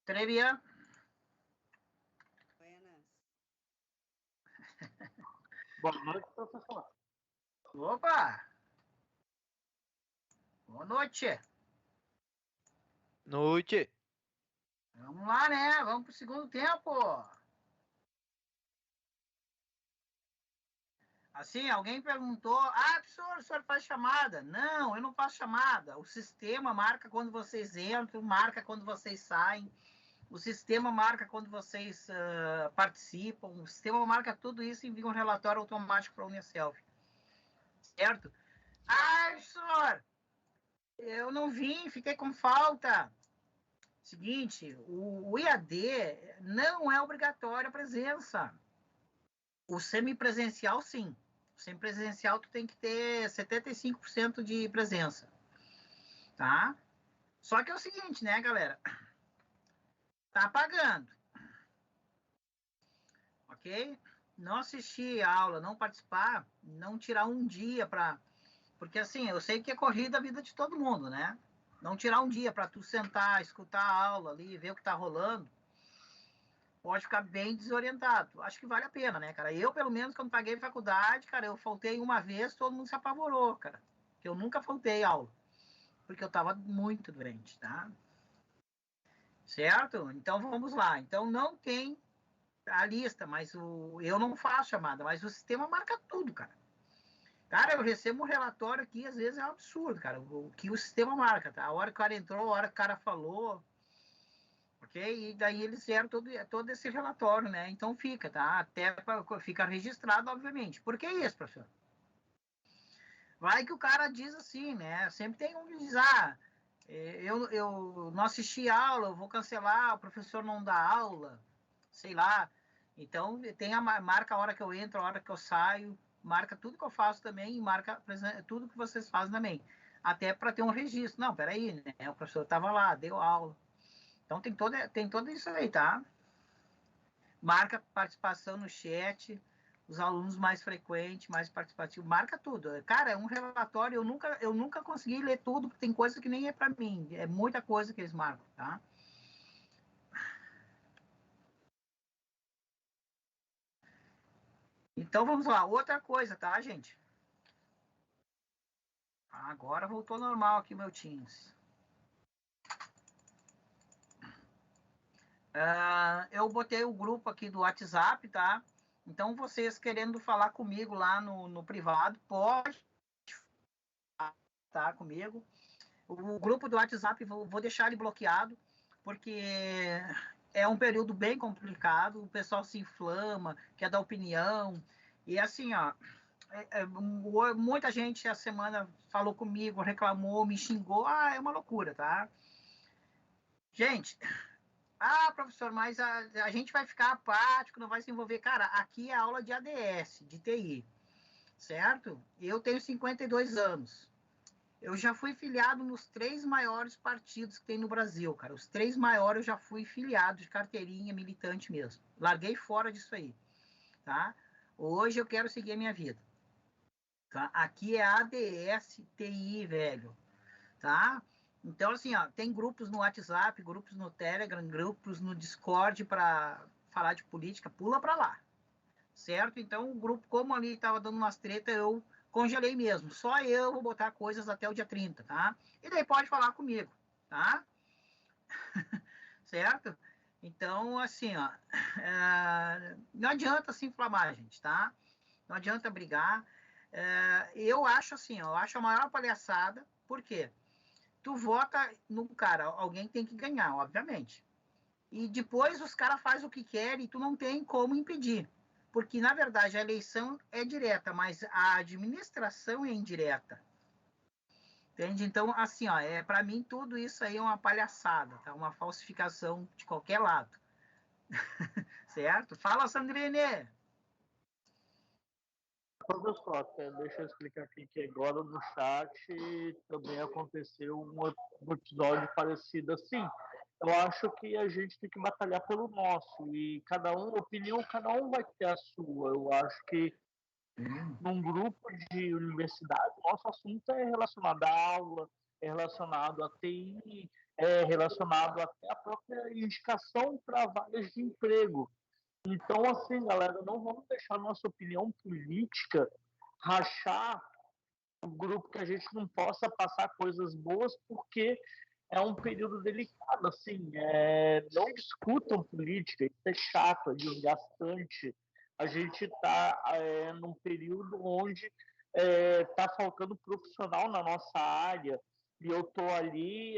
Trevian. Buenas. Boa noite, professor. Opa! Boa noite. Noite. Vamos lá, né? Vamos pro segundo tempo. Assim, alguém perguntou, professor, o senhor faz chamada? Não, eu não faço chamada. O sistema marca quando vocês entram, marca quando vocês saem. O sistema marca quando vocês participam. O sistema marca tudo isso e envia um relatório automático para a Unicelv. Certo? Professor, eu não vim, fiquei com falta. Seguinte, o IAD não é obrigatório a presença. O semipresencial, sim. O semipresencial, tu tem que ter 75% de presença. Tá? Só que é o seguinte, né, galera? Tá pagando. Ok? Não assistir a aula, não participar, não tirar um dia para... Porque, assim, eu sei que é corrida a vida de todo mundo, né? Não tirar um dia para tu sentar, escutar a aula ali, ver o que tá rolando, pode ficar bem desorientado. Acho que vale a pena, né, cara? Eu, pelo menos, quando paguei faculdade, cara, eu faltei uma vez, todo mundo se apavorou, cara. Que eu nunca faltei aula. Porque eu tava muito doente, tá? Certo? Então, vamos lá. Então, não tem a lista, mas eu não faço chamada, mas o sistema marca tudo, cara. Cara, eu recebo um relatório aqui, às vezes é um absurdo, cara, o que o sistema marca, tá? A hora que o cara entrou, a hora que o cara falou, ok? E daí eles fizeram todo esse relatório, né? Então fica, tá? Até fica registrado, obviamente. Por que isso, professor? Vai que o cara diz assim, né? Sempre tem um que diz, eu não assisti aula, eu vou cancelar, o professor não dá aula, sei lá. Então, marca a hora que eu entro, a hora que eu saio, marca tudo que eu faço também e marca tudo que vocês fazem também. Até para ter um registro. Não, peraí, né? O professor estava lá, deu aula. Então, tem todo isso aí, tá? Marca participação no chat, os alunos mais frequentes, mais participativos, marca tudo. Cara, é um relatório, eu nunca consegui ler tudo, porque tem coisa que nem é para mim. É muita coisa que eles marcam, tá? Então, vamos lá. Outra coisa, tá, gente? Agora voltou normal aqui o meu Teams. Eu botei o grupo aqui do WhatsApp, tá? Então, vocês querendo falar comigo lá no privado, pode falar comigo. O grupo do WhatsApp, vou deixar ele bloqueado, porque é um período bem complicado, o pessoal se inflama, quer dar opinião, e assim, ó, muita gente essa semana falou comigo, reclamou, me xingou, é uma loucura, tá? Gente, professor, mas a gente vai ficar apático, não vai se envolver. Cara, aqui é aula de ADS, de TI, certo? Eu tenho 52 anos. Eu já fui filiado nos 3 maiores partidos que tem no Brasil, cara. Os 3 maiores eu já fui filiado de carteirinha, militante mesmo. Larguei fora disso aí, tá? Hoje eu quero seguir a minha vida. Tá? Aqui é ADS TI, velho. Tá? Então, assim, ó, tem grupos no WhatsApp, grupos no Telegram, grupos no Discord para falar de política, pula para lá. Certo? Então, o grupo, como ali estava dando umas tretas, eu congelei mesmo. Só eu vou botar coisas até o dia 30, tá? E daí pode falar comigo, tá? Certo? Então, assim, ó, não adianta se inflamar, gente, tá? Não adianta brigar. Eu acho assim, eu acho a maior palhaçada, por quê? Tu vota no cara, alguém tem que ganhar, obviamente. E depois os caras fazem o que querem e tu não tem como impedir. Porque, na verdade, a eleição é direta, mas a administração é indireta. Entende? Então, assim, ó, para mim, tudo isso aí é uma palhaçada, tá? Uma falsificação de qualquer lado. Certo? Fala, Sandrine! Professor, deixa eu explicar aqui que agora no chat também aconteceu um episódio parecido assim. Eu acho que a gente tem que batalhar pelo nosso e opinião, cada um vai ter a sua. Eu acho que num grupo de universidade, nosso assunto é relacionado à aula, é relacionado à TI, relacionado até à própria indicação para vagas de emprego. Então, assim, galera, não vamos deixar nossa opinião política rachar o grupo, que a gente não possa passar coisas boas, porque é um período delicado, assim, não discutam política, isso é chato, é desgastante. A gente está num período onde está faltando profissional na nossa área, e eu estou ali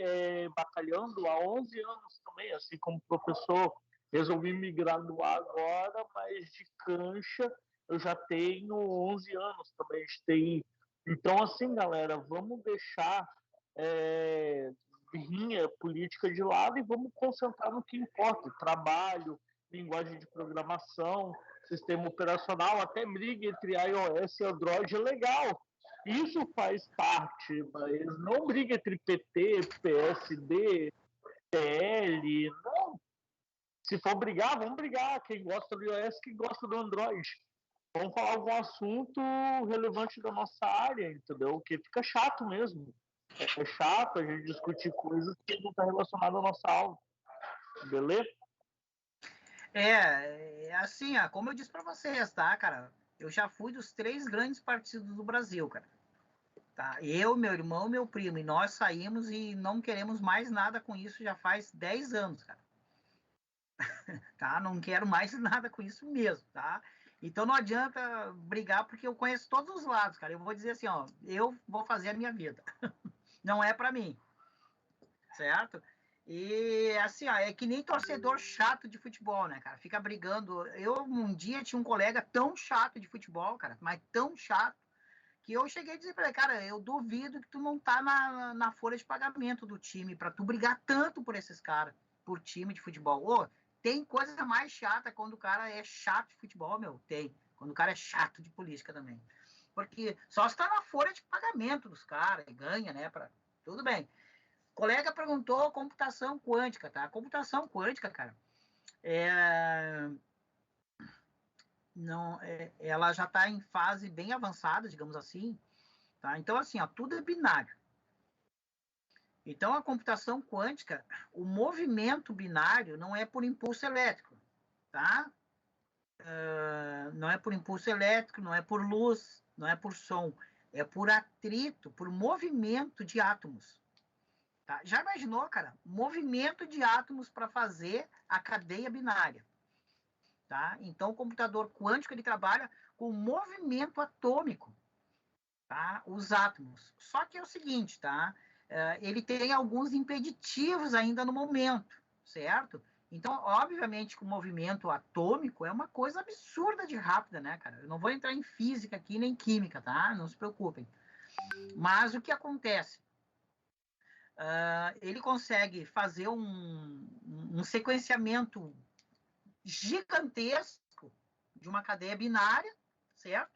batalhando há 11 anos também, assim como professor. Resolvi me graduar agora, mas de cancha eu já tenho 11 anos também de TI. Então, assim, galera, vamos deixar rinha política de lado e vamos concentrar no que importa: trabalho, linguagem de programação, sistema operacional, até briga entre iOS e Android é legal. Isso faz parte, mas não briga entre PT, PSD, PL, não. Se for brigar, vamos brigar. Quem gosta do iOS, quem gosta do Android. Vamos falar algum assunto relevante da nossa área, entendeu? Que fica chato mesmo. É chato a gente discutir coisas que não estão relacionadas à nossa aula. Beleza? Assim, como eu disse para vocês, tá, cara? Eu já fui dos 3 grandes partidos do Brasil, cara. Tá? Eu, meu irmão, meu primo, e nós saímos e não queremos mais nada com isso já faz 10 anos, cara. Tá? Não quero mais nada com isso mesmo, tá? Então não adianta brigar, porque eu conheço todos os lados, cara. Eu vou dizer assim, ó, eu vou fazer a minha vida. Não é para mim, certo? E assim, ó, é que nem torcedor chato de futebol, né, cara? Fica brigando. Eu um dia tinha um colega tão chato de futebol, cara, mas tão chato, que eu cheguei a dizer para ele, cara, eu duvido que tu não tá na folha de pagamento do time para tu brigar tanto por esses caras, por time de futebol. Ô, tem coisa mais chata quando o cara é chato de futebol, meu? Tem. Quando o cara é chato de política também. Porque só está na folha de pagamento dos caras e ganha, né? Tudo bem. O colega perguntou computação quântica, tá? Computação quântica, cara, ela já está em fase bem avançada, digamos assim, tá? Então, assim, ó, tudo é binário. Então, a computação quântica, o movimento binário não é por impulso elétrico, tá? Não é por impulso elétrico, não é por luz, não é por som, é por atrito, por movimento de átomos. Tá? Já imaginou, cara? Movimento de átomos para fazer a cadeia binária. Tá? Então, o computador quântico ele trabalha com movimento atômico, tá? Os átomos. Só que é o seguinte, tá? Ele tem alguns impeditivos ainda no momento, certo? Então, obviamente, que o movimento atômico é uma coisa absurda de rápida, né, cara? Eu não vou entrar em física aqui, nem química, tá? Não se preocupem. Mas o que acontece? Ele consegue fazer um sequenciamento gigantesco de uma cadeia binária, certo?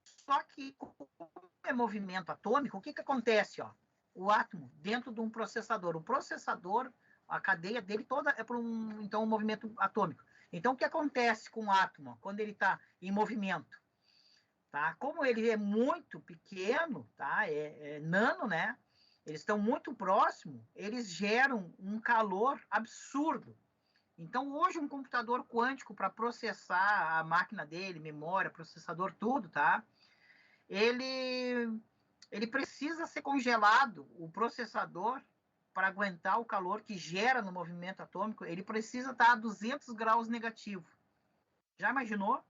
Só que, como é movimento atômico, o que acontece? Ó? O átomo dentro de um processador. O processador, a cadeia dele toda é por um movimento atômico. Então, o que acontece com o átomo quando ele está em movimento? Tá? Como ele é muito pequeno, tá? É nano, né? Eles estão muito próximos, eles geram um calor absurdo. Então, hoje, um computador quântico, para processar a máquina dele, memória, processador, tudo, tá? Ele precisa ser congelado, o processador, para aguentar o calor que gera no movimento atômico, ele precisa estar a 200 graus negativo. Já imaginou?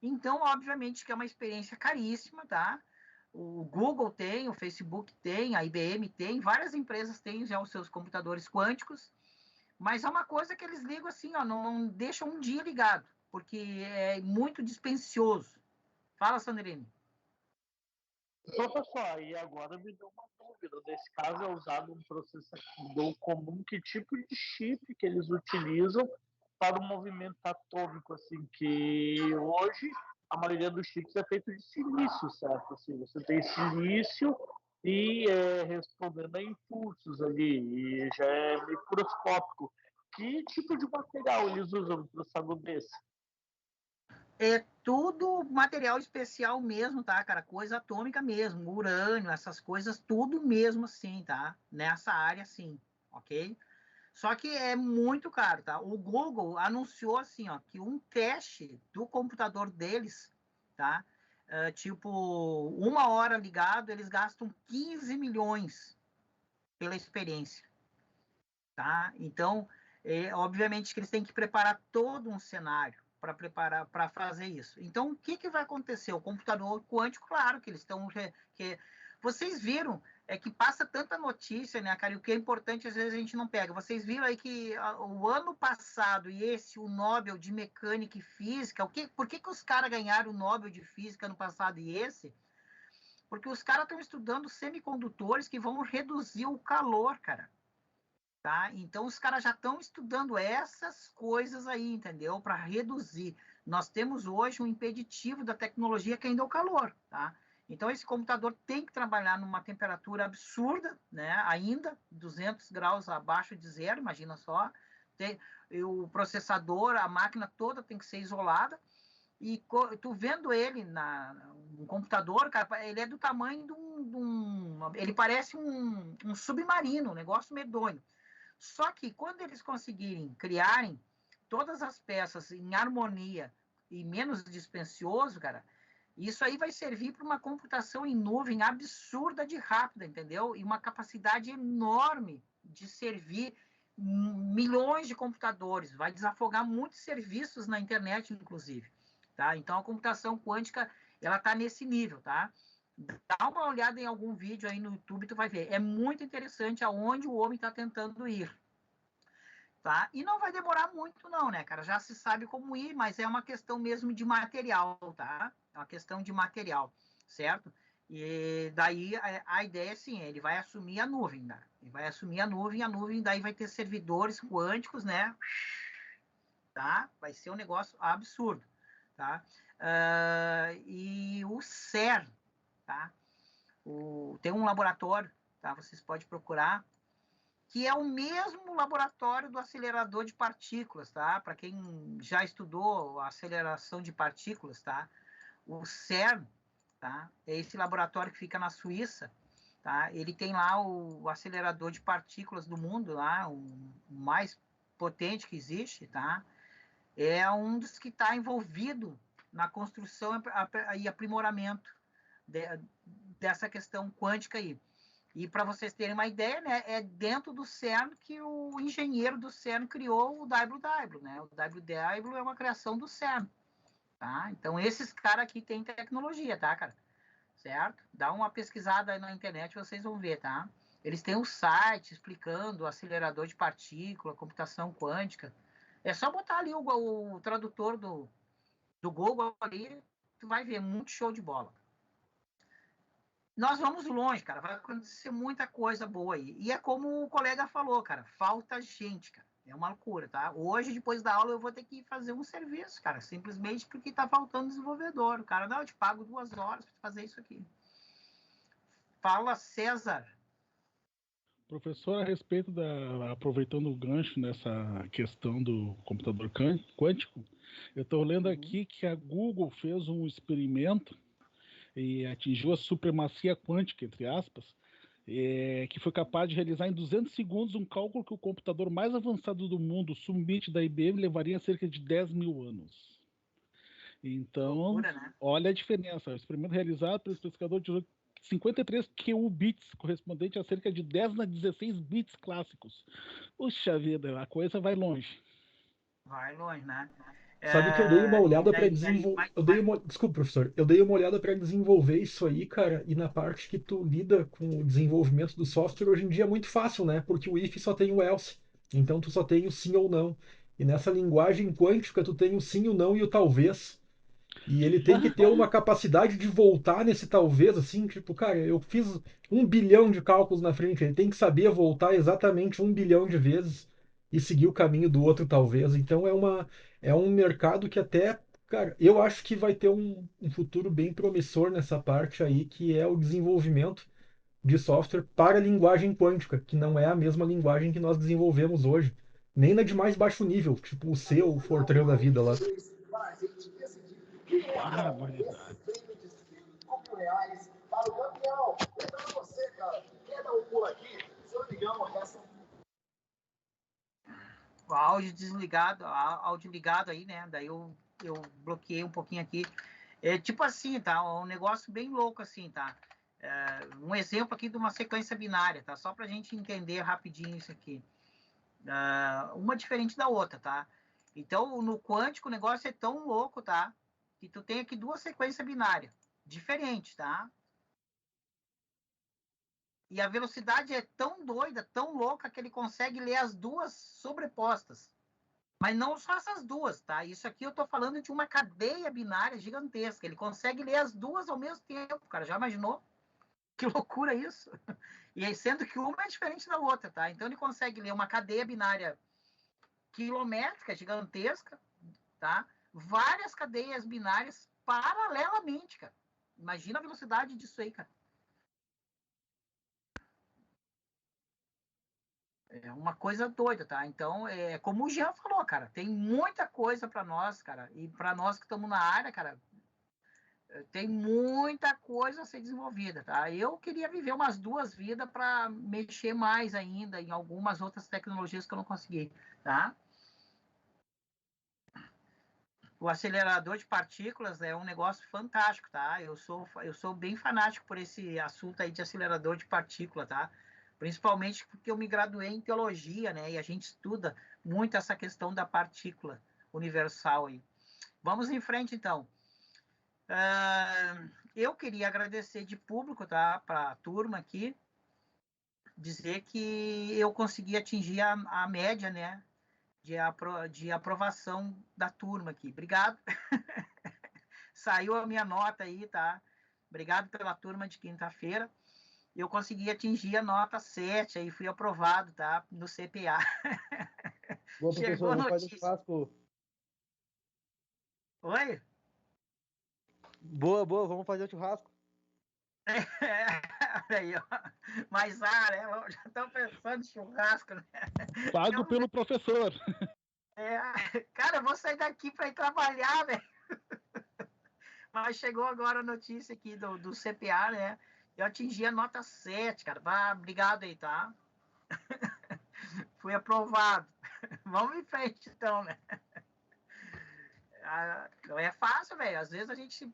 Então, obviamente que é uma experiência caríssima, tá? O Google tem, o Facebook tem, a IBM tem, várias empresas têm já os seus computadores quânticos, mas é uma coisa que eles ligam assim, ó, não deixam um dia ligado, porque é muito dispendioso. Fala, Sandrine. Professor, e agora me deu uma dúvida. Nesse caso, é usado um processador comum, que tipo de chip que eles utilizam para o movimento atômico, assim, que hoje a maioria dos chips é feito de silício, certo? Assim, você tem silício e respondendo a impulsos ali, e já é microscópico. Que tipo de material eles usam no processador desse? É tudo material especial mesmo, tá, cara? Coisa atômica mesmo, urânio, essas coisas, tudo mesmo assim, tá? Nessa área, sim, ok? Só que é muito caro, tá? O Google anunciou assim, ó, que um teste do computador deles, tá? Tipo, 1 hora ligado, eles gastam 15 milhões pela experiência, tá? Então, obviamente que eles têm que preparar todo um cenário para fazer isso. Então, o que vai acontecer? O computador quântico, claro que eles estão que vocês viram que passa tanta notícia, né, cara? E o que é importante às vezes a gente não pega. Vocês viram aí que o ano passado e o Nobel de Mecânica e Física, por que os caras ganharam o Nobel de Física ano passado e esse? Porque os caras estão estudando semicondutores que vão reduzir o calor, cara. Tá? Então, os caras já estão estudando essas coisas aí, entendeu? Para reduzir. Nós temos hoje um impeditivo da tecnologia que ainda é o calor, tá? Então, esse computador tem que trabalhar numa temperatura absurda, né? Ainda 200 graus abaixo de zero, imagina só. O processador, a máquina toda tem que ser isolada. E tu vendo ele no computador, cara, ele é do tamanho ele parece um submarino, um negócio medonho. Só que quando eles conseguirem criarem todas as peças em harmonia e menos dispendioso, cara, isso aí vai servir para uma computação em nuvem absurda de rápida, entendeu? E uma capacidade enorme de servir milhões de computadores. Vai desafogar muitos serviços na internet, inclusive. Tá? Então, a computação quântica, ela está nesse nível, tá? Dá uma olhada em algum vídeo aí no YouTube, tu vai ver. É muito interessante aonde o homem está tentando ir. Tá? E não vai demorar muito não, né, cara? Já se sabe como ir, mas é uma questão mesmo de material, tá? É uma questão de material, certo? E daí a ideia é assim, ele vai assumir a nuvem, né? Ele vai assumir a nuvem daí vai ter servidores quânticos, né? Tá? Vai ser um negócio absurdo, tá? E o CERN, tá? Tem um laboratório, tá? Vocês podem procurar, que é o mesmo laboratório do acelerador de partículas, tá? Para quem já estudou a aceleração de partículas, tá? O CERN, tá? É esse laboratório que fica na Suíça, tá? Ele tem lá o acelerador de partículas do mundo, lá, o mais potente que existe, tá? É um dos que está envolvido na construção e aprimoramento dessa questão quântica aí. E para vocês terem uma ideia, né, é dentro do CERN que o engenheiro do CERN criou o WW, né? O WW é uma criação do CERN, tá? Então esses caras aqui têm tecnologia, tá, cara? Certo? Dá uma pesquisada aí na internet, vocês vão ver, tá? Eles têm um site explicando o acelerador de partícula, computação quântica. É só botar ali o tradutor do Google ali, tu vai ver, muito show de bola. Nós vamos longe, cara. Vai acontecer muita coisa boa aí. E é como o colega falou, cara. Falta gente, cara. É uma loucura, tá? Hoje, depois da aula, eu vou ter que fazer um serviço, cara. Simplesmente porque tá faltando desenvolvedor. O cara, não, eu te pago 2 horas para fazer isso aqui. Fala, César. Professor, a respeito aproveitando o gancho nessa questão do computador quântico, eu estou lendo aqui que a Google fez um experimento e atingiu a supremacia quântica, entre aspas, que foi capaz de realizar em 200 segundos um cálculo que o computador mais avançado do mundo, o Summit da IBM, levaria cerca de 10 mil anos. Então, loucura, né? Olha a diferença. O experimento realizado pelo pesquisador de 53 qubits, correspondente a cerca de 10 na 16 bits clássicos. Puxa vida, a coisa vai longe. Vai longe, né? Sabe que eu dei uma olhada para desenvolver. Desculpa, professor. Eu dei uma olhada para desenvolver isso aí, cara. E na parte que tu lida com o desenvolvimento do software, hoje em dia é muito fácil, né? Porque o if só tem o else. Então tu só tem o sim ou não. E nessa linguagem quântica, tu tem o sim, o não e o talvez. E ele tem que ter uma capacidade de voltar nesse talvez, assim, tipo, cara, eu fiz 1 bilhão de cálculos na frente. Ele tem que saber voltar exatamente 1 bilhão de vezes e seguir o caminho do outro talvez. Então é um mercado que até, cara, eu acho que vai ter um futuro bem promissor nessa parte aí, que é o desenvolvimento de software para a linguagem quântica, que não é a mesma linguagem que nós desenvolvemos hoje. Nem na de mais baixo nível, tipo o C ou o Fortran da vida lá. Barbaridade. R$5 para o campeão. Lembrando você, cara, quer dar um pulo aqui? Seu amigão, essa. O áudio ligado aí, né? Daí eu bloqueei um pouquinho aqui. É tipo assim, tá? Um negócio bem louco assim, tá? Um exemplo aqui de uma sequência binária, tá? Só pra gente entender rapidinho isso aqui. Uma diferente da outra, tá? Então, no quântico, o negócio é tão louco, tá? Que tu tem aqui duas sequências binárias diferentes, tá? E a velocidade é tão doida, tão louca, que ele consegue ler as duas sobrepostas. Mas não só essas duas, tá? Isso aqui eu tô falando de uma cadeia binária gigantesca. Ele consegue ler as duas ao mesmo tempo, cara. Já imaginou? Que loucura isso! E aí, sendo que uma é diferente da outra, tá? Então ele consegue ler uma cadeia binária quilométrica, gigantesca, tá? Várias cadeias binárias paralelamente, cara. Imagina a velocidade disso aí, cara. É uma coisa doida, tá? Então, como o Jean falou, cara, tem muita coisa para nós, cara, e para nós que estamos na área, cara, tem muita coisa a ser desenvolvida, tá? Eu queria viver umas 2 vidas para mexer mais ainda em algumas outras tecnologias que eu não consegui, tá? O acelerador de partículas é um negócio fantástico, tá? Eu sou bem fanático por esse assunto aí de acelerador de partícula, tá? Principalmente porque eu me graduei em teologia, né? E a gente estuda muito essa questão da partícula universal aí. Vamos em frente, então. Eu queria agradecer de público, tá? Para a turma aqui, dizer que eu consegui atingir a média, né? De aprovação da turma aqui. Obrigado. Saiu a minha nota aí, tá? Obrigado pela turma de quinta-feira. Eu consegui atingir a nota 7, aí fui aprovado, tá? No CPA. Boa, Chegou professor, a vamos fazer notícia. churrasco. Oi? Boa, vamos fazer o churrasco. Aí, ó. Mas, né? Já estão pensando em churrasco, né? Pago pelo professor. Cara, eu vou sair daqui para ir trabalhar, velho. Mas chegou agora a notícia aqui do CPA, né? Eu atingi a nota 7, cara. Obrigado aí, tá? Fui aprovado. Vamos em frente, então, né? Não é fácil, velho. Às vezes a gente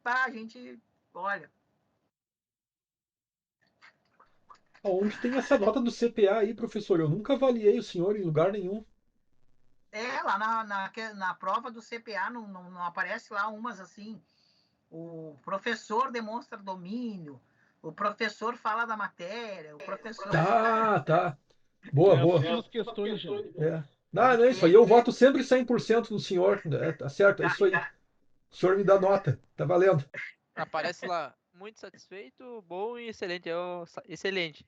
olha. Onde tem essa nota do CPA aí, professor? Eu nunca avaliei o senhor em lugar nenhum. Lá na prova do CPA não aparece lá umas assim. O professor demonstra domínio, o professor fala da matéria, o professor. Tá. Boa, É boa. assim as questões, gente. Não, é isso aí. Eu voto sempre 100% no senhor. Tá certo, é isso aí. O senhor me dá nota. Tá valendo. Aparece lá, muito satisfeito, bom e excelente. Excelente.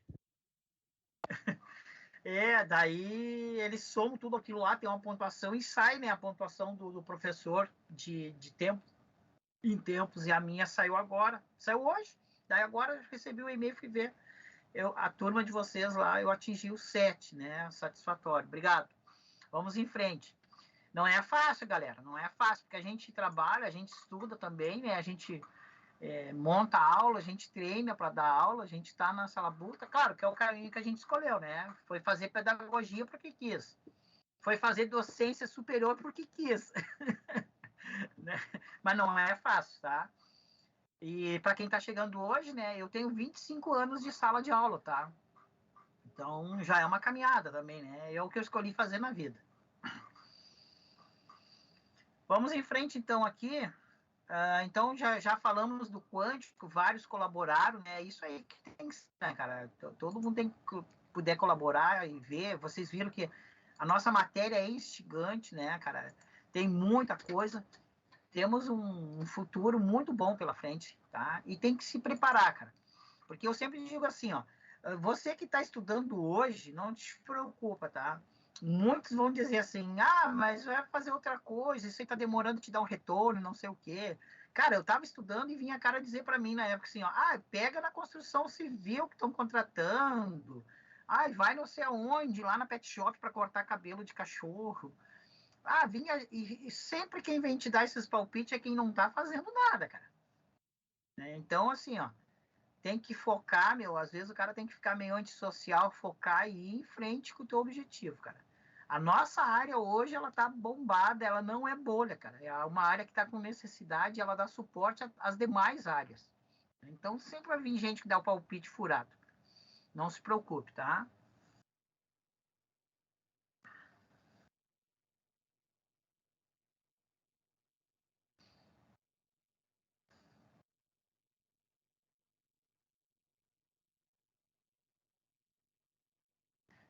Daí eles somam tudo aquilo lá, tem uma pontuação e sai, né, a pontuação do professor de tempo em tempos, e a minha saiu agora. Saiu hoje. Daí agora eu recebi o e-mail e fui ver. A turma de vocês lá, eu atingi o 7, né? Satisfatório. Obrigado. Vamos em frente. Não é fácil, galera. Não é fácil, porque a gente trabalha, a gente estuda também, né? A gente monta aula, a gente treina para dar aula, a gente está na salabuta. Claro que é o caminho que a gente escolheu, né? Foi fazer pedagogia porque quis. Foi fazer docência superior porque quis. Né? Mas não é fácil, tá? E para quem está chegando hoje, né? Eu tenho 25 anos de sala de aula, tá? Então já é uma caminhada também, né? É o que eu escolhi fazer na vida. Vamos em frente, então, aqui. Então, já falamos do quântico, vários colaboraram, né? Isso aí que tem que ser, né, cara? Todo mundo tem que puder colaborar e ver. Vocês viram que a nossa matéria é instigante, né, cara? Tem muita coisa. Temos um futuro muito bom pela frente, tá? E tem que se preparar, cara. Porque eu sempre digo assim, ó. Você que está estudando hoje, não te preocupa, tá? Muitos vão dizer assim, mas vai fazer outra coisa, isso aí tá demorando te dar um retorno, não sei o quê. Cara, eu tava estudando e vinha a cara dizer para mim na época assim, ó, pega na construção civil que estão contratando, vai não sei aonde, lá na pet shop para cortar cabelo de cachorro. E sempre quem vem te dar esses palpites é quem não tá fazendo nada, cara. Né? Então, assim, ó, tem que focar, às vezes o cara tem que ficar meio antissocial, focar e ir em frente com o teu objetivo, cara. A nossa área hoje, ela tá bombada, ela não é bolha, cara. É uma área que tá com necessidade, ela dá suporte às demais áreas. Então, sempre vai vir gente que dá o palpite furado. Não se preocupe, tá?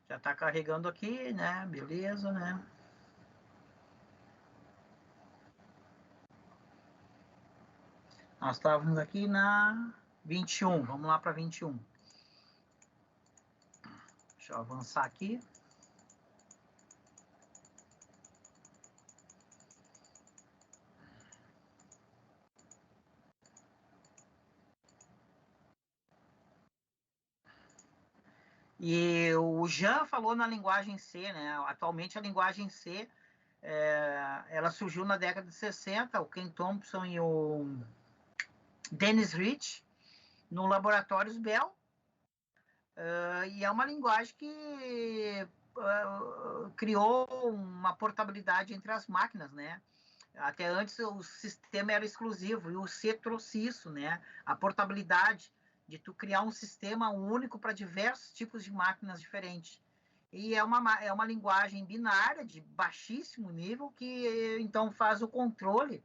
Já tá carregando aqui, né? Beleza, né? Nós estávamos aqui na 21. Vamos lá para 21. Deixa eu avançar aqui. E o Jean falou na linguagem C, né? Atualmente a linguagem C, ela surgiu na década de 60, o Ken Thompson e o Dennis Rich, no Laboratórios Bell. E é uma linguagem que criou uma portabilidade entre as máquinas, né? Até antes o sistema era exclusivo, e o C trouxe isso, né? A portabilidade de tu criar um sistema único para diversos tipos de máquinas diferentes. E é uma linguagem binária de baixíssimo nível que então faz o controle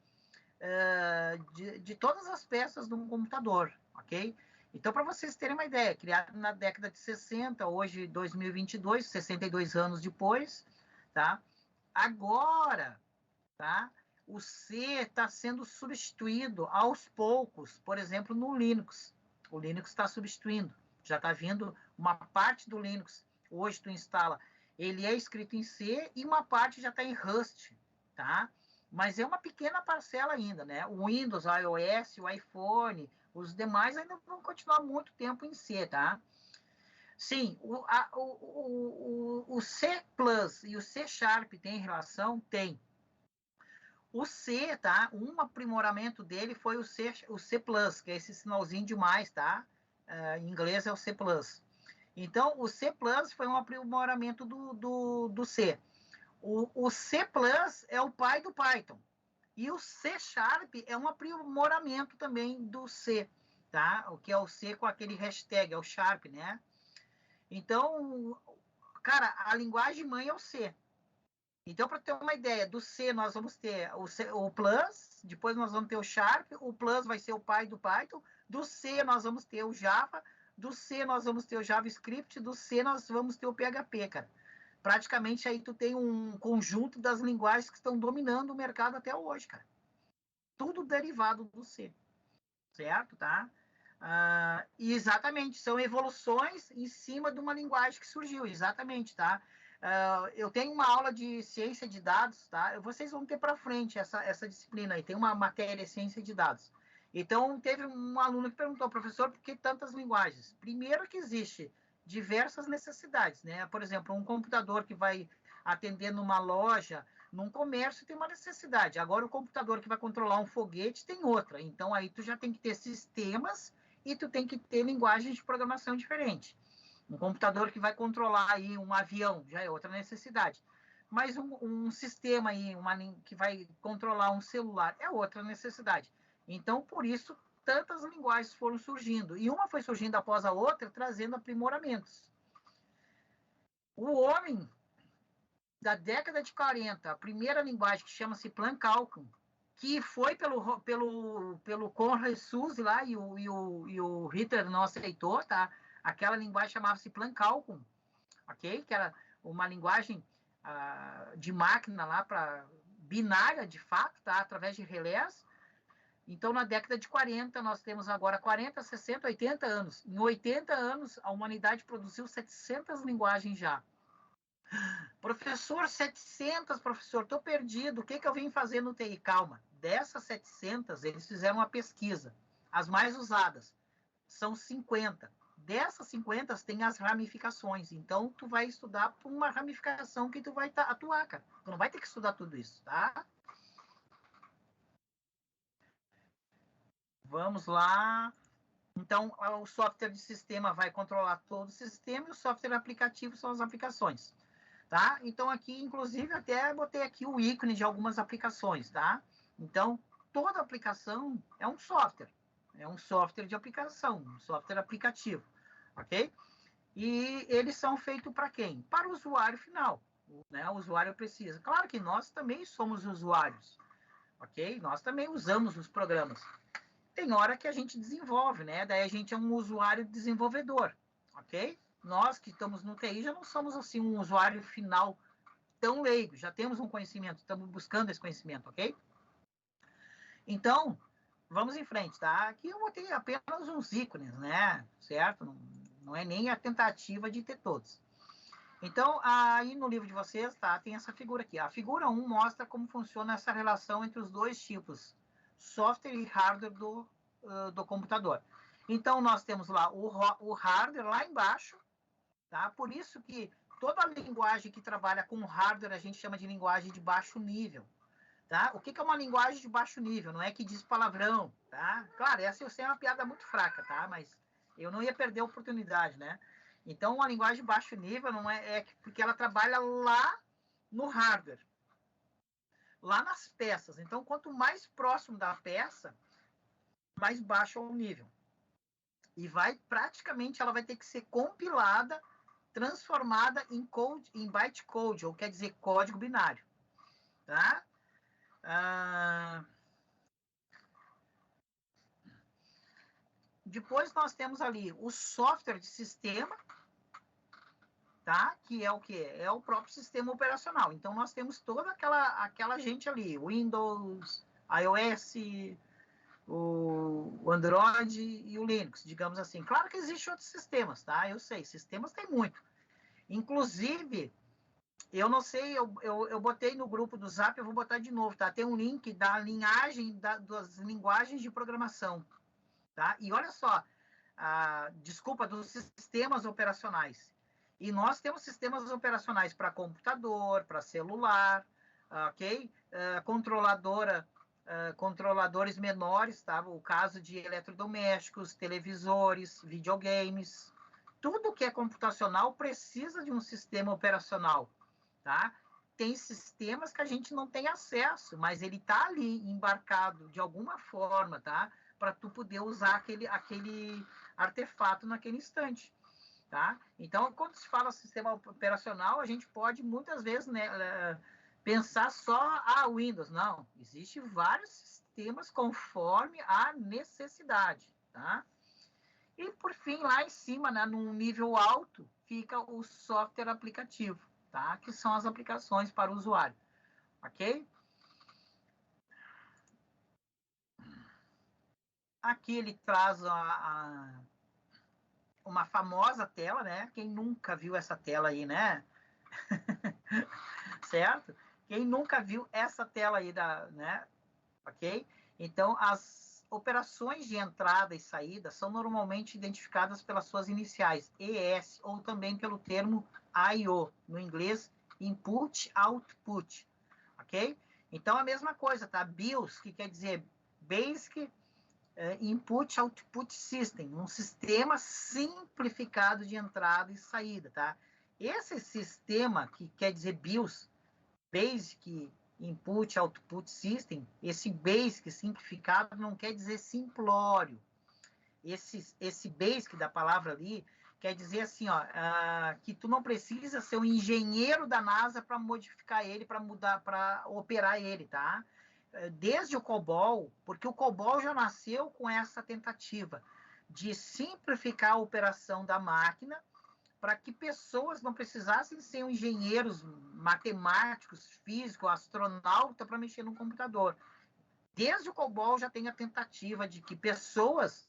de todas as peças de um computador, ok? Então, para vocês terem uma ideia, criado na década de 60, hoje 2022, 62 anos depois, tá? Agora, tá? O C está sendo substituído aos poucos, por exemplo, no Linux. O Linux está substituindo. Já está vindo uma parte do Linux. Hoje tu instala, ele é escrito em C e uma parte já está em Rust, tá? Mas é uma pequena parcela ainda, né? O Windows, o iOS, o iPhone, os demais ainda vão continuar muito tempo em C, tá? Sim, o C Plus e o C Sharp tem relação? Tem. O C, tá? Um aprimoramento dele foi o C Plus, que é esse sinalzinho de mais, tá? Em inglês é o C Plus. Então, o C Plus foi um aprimoramento do C. O C Plus é o pai do Python. E o C Sharp é um aprimoramento também do C, tá? O que é o C com aquele hashtag, é o Sharp, né? Então, cara, a linguagem mãe é o C. Então, para ter uma ideia, do C nós vamos ter o Plus, depois nós vamos ter o Sharp, o Plus vai ser o pai do Python, do C nós vamos ter o Java, do C nós vamos ter o JavaScript, do C nós vamos ter o PHP, cara. Praticamente aí tu tem um conjunto das linguagens que estão dominando o mercado até hoje, cara. Tudo derivado do C, certo, tá? E exatamente, são evoluções em cima de uma linguagem que surgiu, exatamente, tá? Eu tenho uma aula de ciência de dados, tá? Vocês vão ter para frente essa disciplina aí, tem uma matéria ciência de dados. Então, teve um aluno que perguntou, professor, por que tantas linguagens? Primeiro que existe diversas necessidades, né? Por exemplo, um computador que vai atender numa loja, num comércio, tem uma necessidade. Agora, o computador que vai controlar um foguete tem outra. Então, aí tu já tem que ter sistemas e tu tem que ter linguagens de programação diferente. Um computador que vai controlar aí um avião já é outra necessidade. Mas um sistema aí, que vai controlar um celular é outra necessidade. Então, por isso, tantas linguagens foram surgindo. E uma foi surgindo após a outra, trazendo aprimoramentos. O homem, da década de 40, a primeira linguagem que chama-se Plankalken, que foi pelo Conrad Suzy lá, e o Hitler não aceitou, tá? Aquela linguagem chamava-se Plankalken, ok? Que era uma linguagem de máquina lá, para binária, de fato, tá? Através de relés. Então, na década de 40, nós temos agora 40, 60, 80 anos. Em 80 anos, a humanidade produziu 700 linguagens já. Professor, 700, professor, estou perdido. O que eu vim fazer no TI? Calma. Dessas 700, eles fizeram uma pesquisa. As mais usadas são 50. dessas 50 tem as ramificações. Então, tu vai estudar por uma ramificação que tu vai atuar, cara. Tu não vai ter que estudar tudo isso, tá? Vamos lá. Então, o software de sistema vai controlar todo o sistema e o software aplicativo são as aplicações, tá? Então, aqui, inclusive, até botei aqui o ícone de algumas aplicações, tá? Então, toda aplicação é um software de aplicação, um software aplicativo, ok? E eles são feitos para quem? Para o usuário final, né? O usuário precisa. Claro que nós também somos usuários, ok? Nós também usamos os programas. Tem hora que a gente desenvolve, né? Daí a gente é um usuário desenvolvedor, ok? Nós que estamos no TI já não somos assim um usuário final tão leigo, já temos um conhecimento, estamos buscando esse conhecimento, ok? Então, vamos em frente, tá? Aqui eu botei apenas uns ícones, né? Certo? Não é nem a tentativa de ter todos. Então, aí no livro de vocês, tá? Tem essa figura aqui. A figura 1 mostra como funciona essa relação entre os dois tipos, software e hardware do computador. Então, nós temos lá o hardware lá embaixo, tá? Por isso que toda a linguagem que trabalha com hardware a gente chama de linguagem de baixo nível, tá? O que é uma linguagem de baixo nível? Não é que diz palavrão, tá? Claro, essa eu sei é uma piada muito fraca, tá? Mas eu não ia perder a oportunidade, né? Então, uma linguagem de baixo nível não é porque ela trabalha lá no hardware, lá nas peças. Então, quanto mais próximo da peça, mais baixo é o nível. E praticamente, ela vai ter que ser compilada, transformada em bytecode, ou quer dizer, código binário. Tá? Depois nós temos ali o software de sistema, tá? Que é o quê? É o próprio sistema operacional. Então, nós temos toda aquela gente ali, Windows, iOS, o Android e o Linux, digamos assim. Claro que existem outros sistemas, tá? Eu sei, sistemas tem muito. Inclusive, eu não sei, eu botei no grupo do Zap, eu vou botar de novo, tá? Tem um link da linhagem das linguagens de programação, tá? E olha só, desculpa, dos sistemas operacionais. E nós temos sistemas operacionais para computador, para celular, ok? Controladores menores, tá? O caso de eletrodomésticos, televisores, videogames. Tudo que é computacional precisa de um sistema operacional, tá? Tem sistemas que a gente não tem acesso, mas ele está ali embarcado de alguma forma, tá? Para tu poder usar aquele artefato naquele instante, tá? Então, quando se fala sistema operacional, a gente pode muitas vezes, né, pensar só Windows. Não, existem vários sistemas conforme a necessidade, tá? E, por fim, lá em cima, né, num nível alto, fica o software aplicativo, tá? Que são as aplicações para o usuário, ok? Aqui ele traz uma famosa tela, né? Quem nunca viu essa tela aí, né? Certo? Quem nunca viu essa tela aí, né? Ok? Então, as operações de entrada e saída são normalmente identificadas pelas suas iniciais, ES, ou também pelo termo I/O, no inglês, Input, Output, ok? Então, a mesma coisa, tá? BIOS, que quer dizer Basic Input Output System, um sistema simplificado de entrada e saída, tá? Esse sistema, que quer dizer BIOS, Basic Input Output System, esse basic simplificado não quer dizer simplório. Esse basic da palavra ali quer dizer assim, ó, que tu não precisa ser um engenheiro da NASA para modificar ele, para mudar, para operar ele, tá? Desde o COBOL, porque o COBOL já nasceu com essa tentativa de simplificar a operação da máquina para que pessoas não precisassem ser engenheiros, matemáticos, físicos, astronauta para mexer no computador. Desde o COBOL já tem a tentativa de que pessoas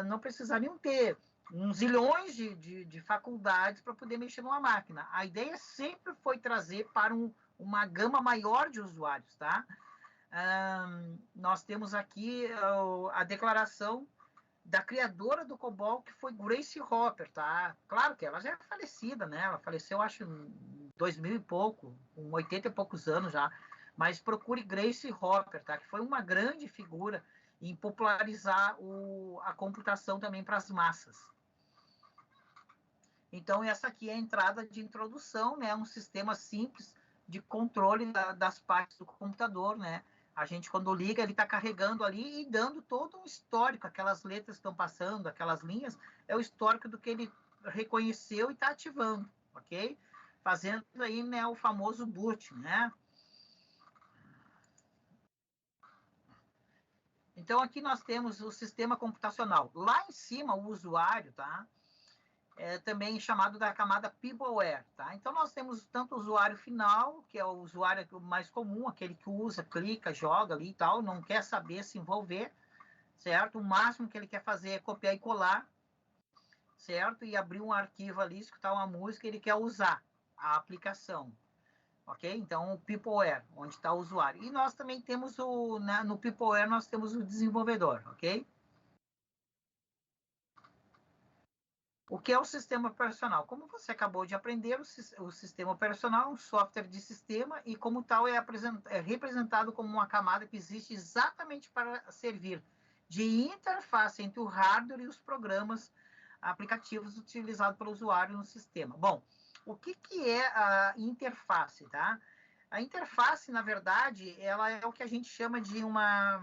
não precisariam ter uns zilhões de faculdades para poder mexer numa máquina. A ideia sempre foi trazer para uma gama maior de usuários, tá? Nós temos aqui a declaração da criadora do COBOL, que foi Grace Hopper, tá? Claro que ela já é falecida, né? Ela faleceu, acho, em 2000 e pouco, com 80 e poucos anos já. Mas procure Grace Hopper, tá? Que foi uma grande figura em popularizar a computação também para as massas. Então, essa aqui é a entrada de introdução, né? Um sistema simples de controle das partes do computador, né? A gente, quando liga, ele está carregando ali e dando todo um histórico. Aquelas letras que estão passando, aquelas linhas, é o histórico do que ele reconheceu e está ativando, ok? Fazendo aí, né, o famoso boot, né? Então, aqui nós temos o sistema computacional. Lá em cima, o usuário, tá? É também chamado da camada Peopleware, tá? Então, nós temos tanto o usuário final, que é o usuário mais comum, aquele que usa, clica, joga ali e tal, não quer saber se envolver, certo? O máximo que ele quer fazer é copiar e colar, certo? E abrir um arquivo ali, escutar uma música, ele quer usar a aplicação, ok? Então, o Peopleware, onde está o usuário. E nós também temos né, no Peopleware, nós temos o desenvolvedor, ok? O que é o sistema operacional? Como você acabou de aprender, o sistema operacional é um software de sistema e, como tal, é representado como uma camada que existe exatamente para servir de interface entre o hardware e os programas aplicativos utilizados pelo usuário no sistema. Bom, o que é a interface, tá? A interface, na verdade, ela é o que a gente chama de uma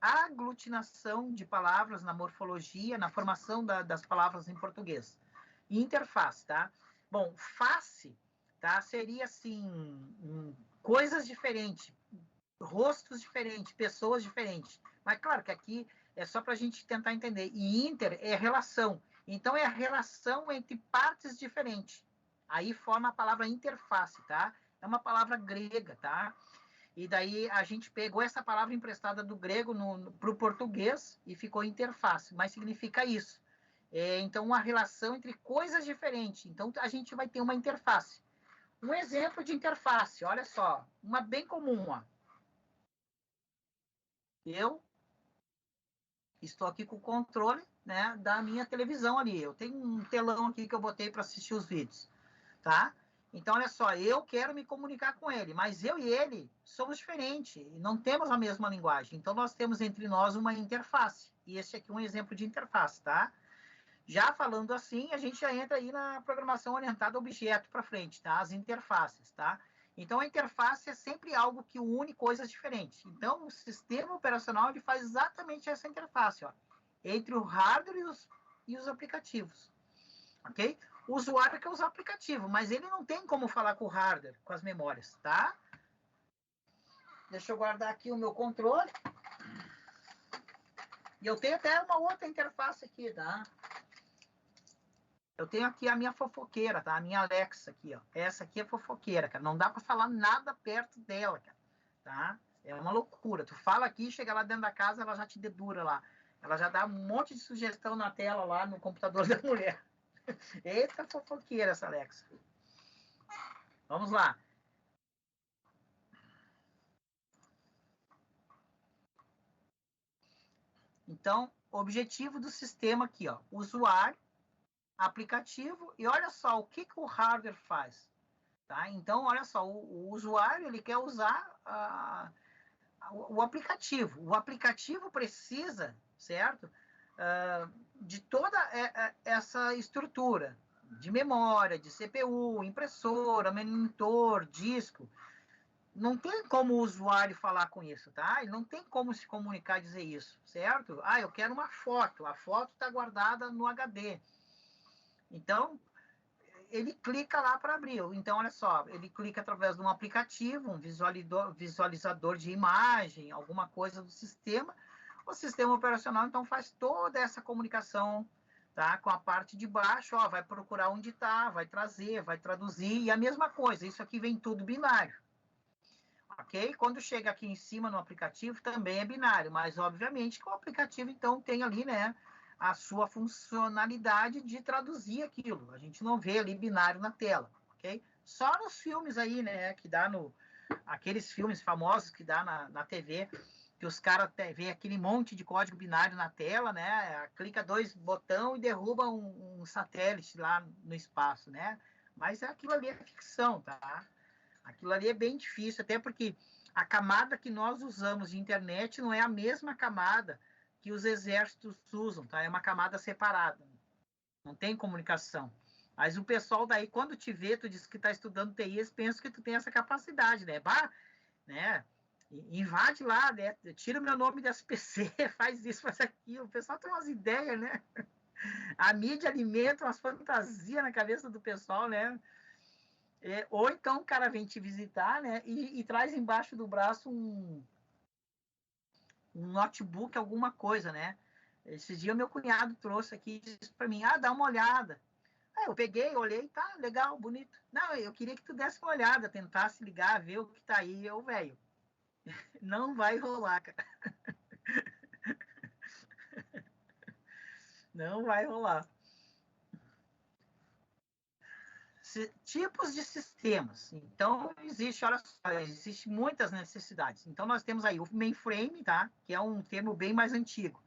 aglutinação de palavras na morfologia, na formação das palavras em português. Interface, tá? Bom, face, tá? Seria assim, coisas diferentes, rostos diferentes, pessoas diferentes. Mas claro que aqui é só para a gente tentar entender. E inter é relação. Então é a relação entre partes diferentes. Aí forma a palavra interface, tá? É uma palavra grega, tá? E daí a gente pegou essa palavra emprestada do grego para o português e ficou interface, mas significa isso. Então, uma relação entre coisas diferentes. Então, a gente vai ter uma interface. Um exemplo de interface, olha só, uma bem comum. Ó. Eu estou aqui com o controle, né, da minha televisão ali. Eu tenho um telão aqui que eu botei para assistir os vídeos, tá? Então, olha só, eu quero me comunicar com ele, mas eu e ele somos diferentes, não temos a mesma linguagem. Então, nós temos entre nós uma interface. E esse aqui é um exemplo de interface, tá? Já falando assim, a gente já entra aí na programação orientada a objeto para frente, tá? As interfaces, tá? Então, a interface é sempre algo que une coisas diferentes. Então, o sistema operacional ele faz exatamente essa interface, ó, entre o hardware e os aplicativos, ok? O usuário quer usar o aplicativo, mas ele não tem como falar com o hardware, com as memórias, tá? Deixa eu guardar aqui o meu controle. E eu tenho até uma outra interface aqui, tá? Eu tenho aqui a minha fofoqueira, tá? A minha Alexa aqui, ó. Essa aqui é fofoqueira, cara. Não dá para falar nada perto dela, cara. Tá? É uma loucura. Tu fala aqui, chega lá dentro da casa, ela já te dedura lá. Ela já dá um monte de sugestão na tela lá no computador da mulher. Eita fofoqueira essa Alexa. Vamos lá. Então, objetivo do sistema aqui, ó. Usuário, aplicativo, e olha só o que o hardware faz. Tá? Então, olha só, o usuário ele quer usar o aplicativo. O aplicativo precisa, certo? De toda essa estrutura de memória, de CPU, impressora, monitor, disco. Não tem como o usuário falar com isso, tá? Ele não tem como se comunicar e dizer isso, certo? Ah, eu quero uma foto. A foto está guardada no HD. Então, ele clica lá para abrir. Então, olha só, ele clica através de um aplicativo, um visualizador de imagem, alguma coisa do sistema. O sistema operacional, então, faz toda essa comunicação, tá? Com a parte de baixo, ó, vai procurar onde está, vai trazer, vai traduzir, e a mesma coisa, isso aqui vem tudo binário. Ok? Quando chega aqui em cima no aplicativo, também é binário, mas, obviamente, que o aplicativo, então, tem ali, né, a sua funcionalidade de traduzir aquilo. A gente não vê ali binário na tela, ok? Só nos filmes aí, né, que dá aqueles filmes famosos que dá na TV, que os caras vê aquele monte de código binário na tela, né? Clica 2 botão e derruba um satélite lá no espaço, né? Mas aquilo ali é ficção, tá? Aquilo ali é bem difícil, até porque a camada que nós usamos de internet não é a mesma camada que os exércitos usam, tá? É uma camada separada. Não tem comunicação. Mas o pessoal daí, quando te vê, tu diz que está estudando TI, eles pensam que tu tem essa capacidade, né? Bah, né? Invade lá, né? Tira o meu nome desse PC, faz isso, faz aquilo. O pessoal tem umas ideias, né? A mídia alimenta umas fantasias na cabeça do pessoal, né? Ou então o cara vem te visitar, né? E traz embaixo do braço um notebook, alguma coisa, né? Esse dia o meu cunhado trouxe aqui e disse para mim, dá uma olhada. Eu peguei, olhei, tá, legal, bonito. Não, eu queria que tu desse uma olhada, tentasse ligar, ver o que tá aí, velho. Não vai rolar, cara. Não vai rolar. Tipos de sistemas. Então, olha só, existe muitas necessidades. Então, nós temos aí o mainframe, tá? Que é um termo bem mais antigo,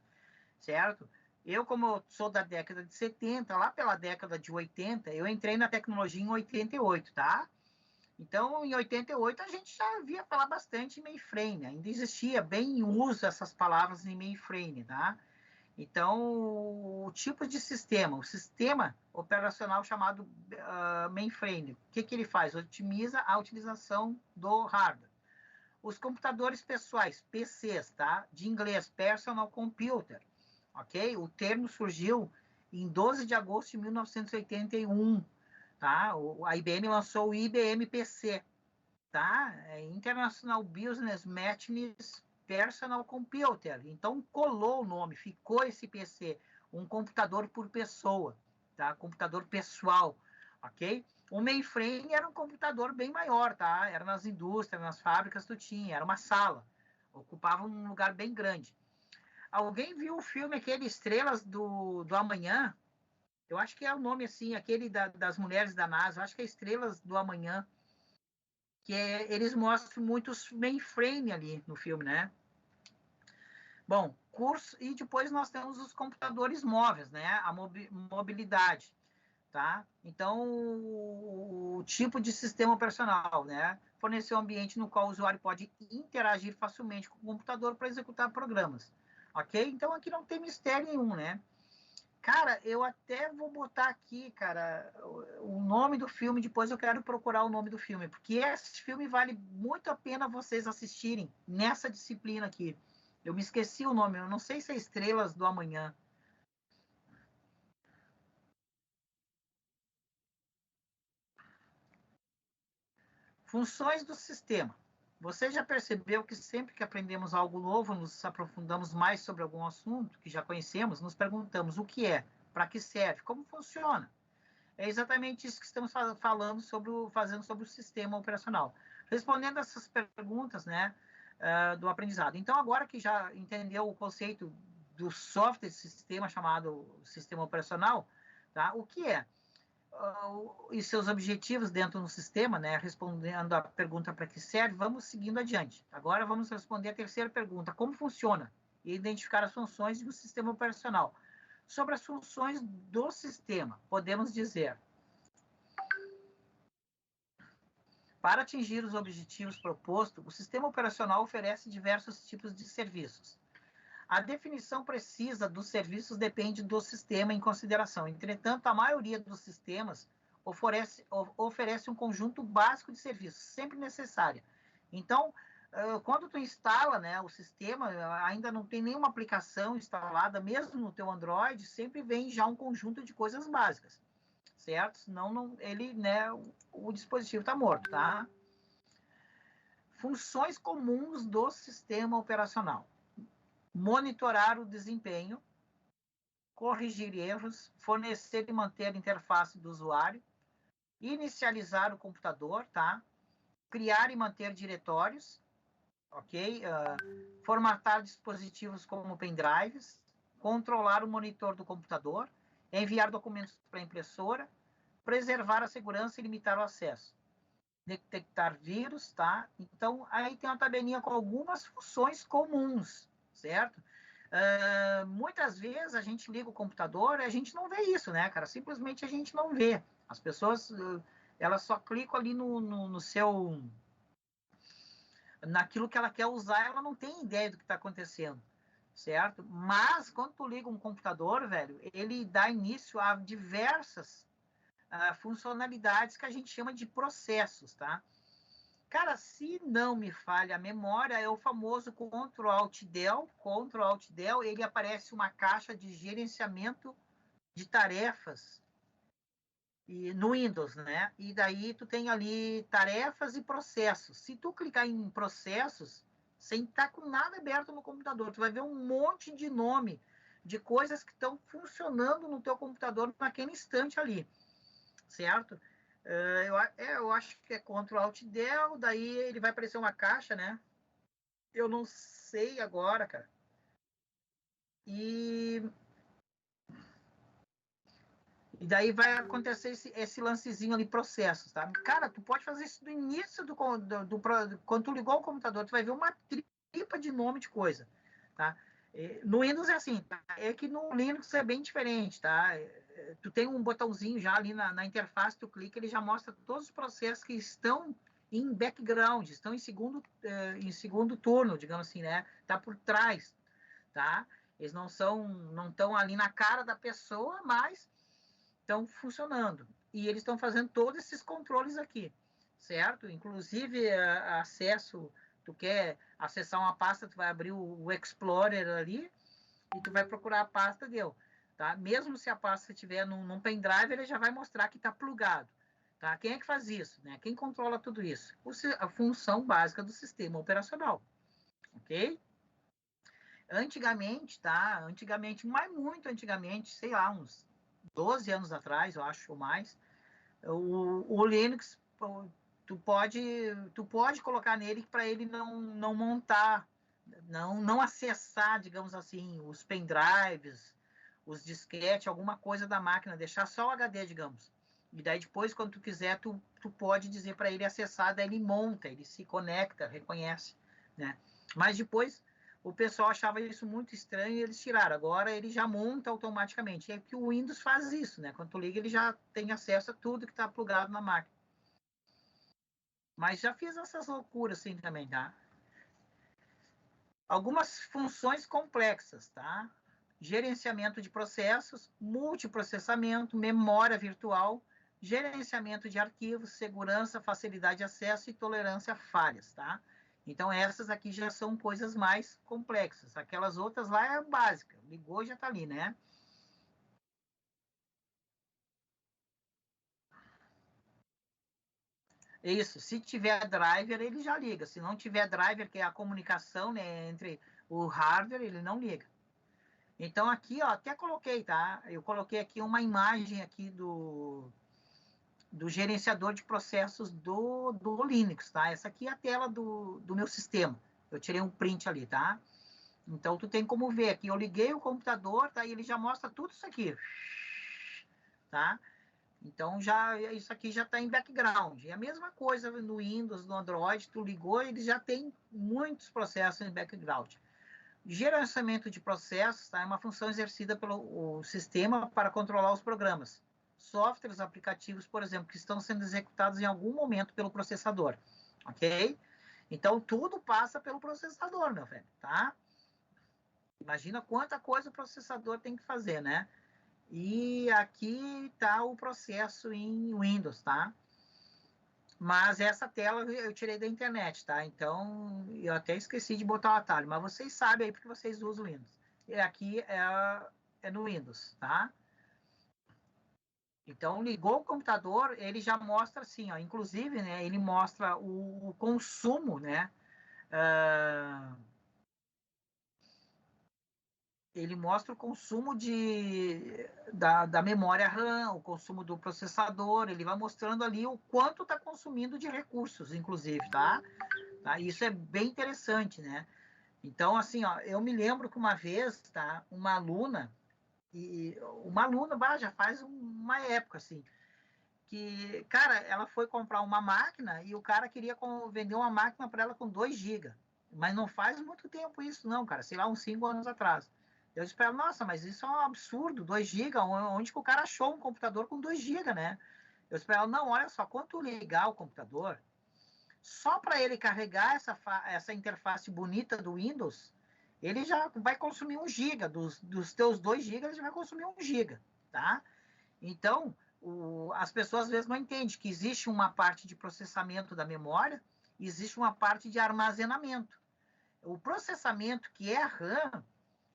certo? Eu, como eu sou da década de 70, lá pela década de 80, eu entrei na tecnologia em 88, tá? Então, em 88, a gente já via falar bastante em mainframe. Ainda existia bem em uso essas palavras em mainframe, tá? Então, o tipo de sistema, o sistema operacional chamado mainframe, o que ele faz? Otimiza a utilização do hardware. Os computadores pessoais, PCs, tá? De inglês, Personal Computer, ok? O termo surgiu em 12 de agosto de 1981, tá? A IBM lançou o IBM PC, tá? International Business Machine Personal Computer. Então, colou o nome, ficou esse PC, um computador por pessoa, tá? Computador pessoal, ok? O mainframe era um computador bem maior, tá? Era nas indústrias, nas fábricas, tu tinha, era uma sala, ocupava um lugar bem grande. Alguém viu o filme aquele Estrelas do Amanhã? Eu acho que é o nome assim, aquele das mulheres da NASA, eu acho que é Estrelas do Amanhã, que eles mostram muitos mainframe ali no filme, né? Bom, curso, e depois nós temos os computadores móveis, né? A mobilidade, tá? Então, o tipo de sistema operacional, né? Fornecer um ambiente no qual o usuário pode interagir facilmente com o computador para executar programas, ok? Então, aqui não tem mistério nenhum, né? Cara, eu até vou botar aqui, cara, o nome do filme, depois eu quero procurar o nome do filme, porque esse filme vale muito a pena vocês assistirem nessa disciplina aqui. Eu me esqueci o nome, eu não sei se é Estrelas do Amanhã. Funções do sistema. Você já percebeu que sempre que aprendemos algo novo, nos aprofundamos mais sobre algum assunto que já conhecemos, nos perguntamos o que é, para que serve, como funciona. É exatamente isso que estamos falando fazendo sobre o sistema operacional. Respondendo essas perguntas, né, do aprendizado. Então, agora que já entendeu o conceito do software sistema chamado sistema operacional, tá? O que é? E seus objetivos dentro do sistema, né? Respondendo a pergunta para que serve, vamos seguindo adiante. Agora vamos responder a terceira pergunta: como funciona? E identificar as funções do sistema operacional. Sobre as funções do sistema, podemos dizer: para atingir os objetivos propostos, o sistema operacional oferece diversos tipos de serviços. A definição precisa dos serviços depende do sistema em consideração. Entretanto, a maioria dos sistemas oferece um conjunto básico de serviços, sempre necessário. Então, quando tu instala, né, o sistema, ainda não tem nenhuma aplicação instalada, mesmo no teu Android, sempre vem já um conjunto de coisas básicas, certo? Senão ele, né, o dispositivo está morto, tá? Funções comuns do sistema operacional: monitorar o desempenho, corrigir erros, fornecer e manter a interface do usuário, inicializar o computador, tá? Criar e manter diretórios, ok? Formatar dispositivos como pendrives, controlar o monitor do computador, enviar documentos para a impressora, preservar a segurança e limitar o acesso. detectar vírus, tá? Então, aí tem uma tabelinha com algumas funções comuns, certo? Muitas vezes a gente liga o computador e a gente não vê isso, né, cara? Simplesmente a gente não vê. As pessoas, elas só clicam ali no seu... naquilo que ela quer usar, ela não tem ideia do que está acontecendo, certo? Mas, quando tu liga um computador, velho, ele dá início a diversas funcionalidades que a gente chama de processos, tá? Cara, se não me falha a memória, é o famoso Ctrl Alt Del. Ctrl Alt Del, ele aparece uma caixa de gerenciamento de tarefas e no Windows, né? E daí tu tem ali tarefas e processos. Se tu clicar em processos, sem estar com nada aberto no computador, tu vai ver um monte de nome de coisas que estão funcionando no teu computador naquele instante ali, certo? Eu acho que é Ctrl Alt Del, daí ele vai aparecer uma caixa, né? Eu não sei agora, cara. E daí vai acontecer esse lancezinho ali, processos, tá? Cara, tu pode fazer isso no início quando tu ligou o computador, tu vai ver uma tripa de nome de coisa, tá? No Windows é assim, tá? É que no Linux é bem diferente, tá? Tu tem um botãozinho já ali na interface, tu clica, ele já mostra todos os processos que estão em background, estão em segundo turno, digamos assim, né? Tá por trás, tá? Eles não estão ali na cara da pessoa, mas estão funcionando. E eles estão fazendo todos esses controles aqui, certo? Inclusive, acesso, tu quer acessar uma pasta, tu vai abrir o Explorer ali e tu vai procurar a pasta, deu. Tá? Mesmo se a pasta estiver num pendrive, ele já vai mostrar que está plugado. Tá? Quem é que faz isso? Né? Quem controla tudo isso? A função básica do sistema operacional. Ok? Antigamente, tá? Antigamente, mas muito antigamente, sei lá, uns 12 anos atrás, eu acho, ou mais, o Linux, tu pode colocar nele para ele não montar, não acessar, digamos assim, os pendrives, os disquetes, alguma coisa da máquina, deixar só o HD, digamos. E daí depois, quando tu quiser, tu pode dizer para ele acessar, daí ele monta, ele se conecta, reconhece, né? Mas depois o pessoal achava isso muito estranho e eles tiraram. Agora ele já monta automaticamente. É que o Windows faz isso, né? Quando tu liga, ele já tem acesso a tudo que está plugado na máquina. Mas já fiz essas loucuras assim também, tá? Algumas funções complexas, tá? Gerenciamento de processos, multiprocessamento, memória virtual, gerenciamento de arquivos, segurança, facilidade de acesso e tolerância a falhas, tá? Então, essas aqui já são coisas mais complexas. Aquelas outras lá é básica. Ligou, já está ali, né? Isso. Se tiver driver, ele já liga. Se não tiver driver, que é a comunicação, né, entre o hardware, ele não liga. Então, aqui, ó, até coloquei, tá? Eu coloquei aqui uma imagem aqui do gerenciador de processos do Linux, tá? Essa aqui é a tela do meu sistema. Eu tirei um print ali, tá? Então, tu tem como ver aqui. Eu liguei o computador, tá? E ele já mostra tudo isso aqui, tá? Então, isso aqui já está em background. E a mesma coisa no Windows, no Android, tu ligou, ele já tem muitos processos em background. Gerenciamento de processos, tá? É uma função exercida pelo sistema para controlar os programas. Softwares, aplicativos, por exemplo, que estão sendo executados em algum momento pelo processador. Ok? Então, tudo passa pelo processador, meu velho, tá? Imagina quanta coisa o processador tem que fazer, né? E aqui está o processo em Windows, tá? Mas essa tela eu tirei da internet, tá? Então, eu até esqueci de botar o atalho, mas vocês sabem aí porque vocês usam o Windows. E aqui é no Windows, tá? Então, ligou o computador, ele já mostra assim, ó, inclusive, né, ele mostra o consumo, né? Ele mostra o consumo da memória RAM, o consumo do processador, ele vai mostrando ali o quanto está consumindo de recursos, inclusive, tá? Isso é bem interessante, né? Então, assim, ó, eu me lembro que uma vez, tá, uma aluna, já faz uma época, assim, que, cara, ela foi comprar uma máquina e o cara queria vender uma máquina para ela com 2 GB. Mas não faz muito tempo isso, não, cara. Sei lá, uns 5 anos atrás. Eu disse para ela, nossa, mas isso é um absurdo, 2 GB. Onde que o cara achou um computador com 2 GB, né? Eu disse para ela, não, olha só, quando tu ligar o computador, só para ele carregar essa interface bonita do Windows, ele já vai consumir 1 GB. Dos teus 2 GB, ele já vai consumir 1 GB, tá? Então, as pessoas às vezes não entendem que existe uma parte de processamento da memória, existe uma parte de armazenamento. O processamento, que é a RAM,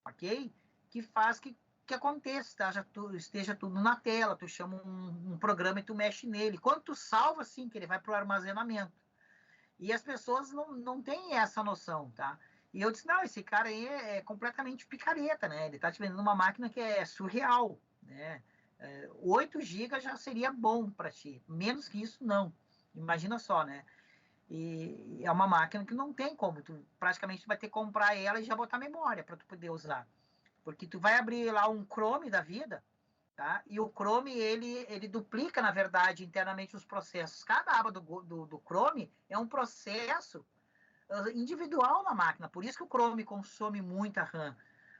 ok? Que faz que aconteça, esteja tudo na tela, tu chama um programa e tu mexe nele. Quando tu salva, sim, que ele vai para o armazenamento. E as pessoas não têm essa noção, tá? E eu disse, não, esse cara aí é completamente picareta, né? Ele está te vendendo uma máquina que é surreal, né? 8 GB já seria bom para ti. Menos que isso, não. Imagina só, né? E é uma máquina que não tem como. Tu praticamente vai ter que comprar ela e já botar memória para tu poder usar. Porque tu vai abrir lá um Chrome da vida, tá? E o Chrome, ele duplica, na verdade, internamente os processos. Cada aba do Chrome é um processo individual na máquina. Por isso que o Chrome consome muita RAM.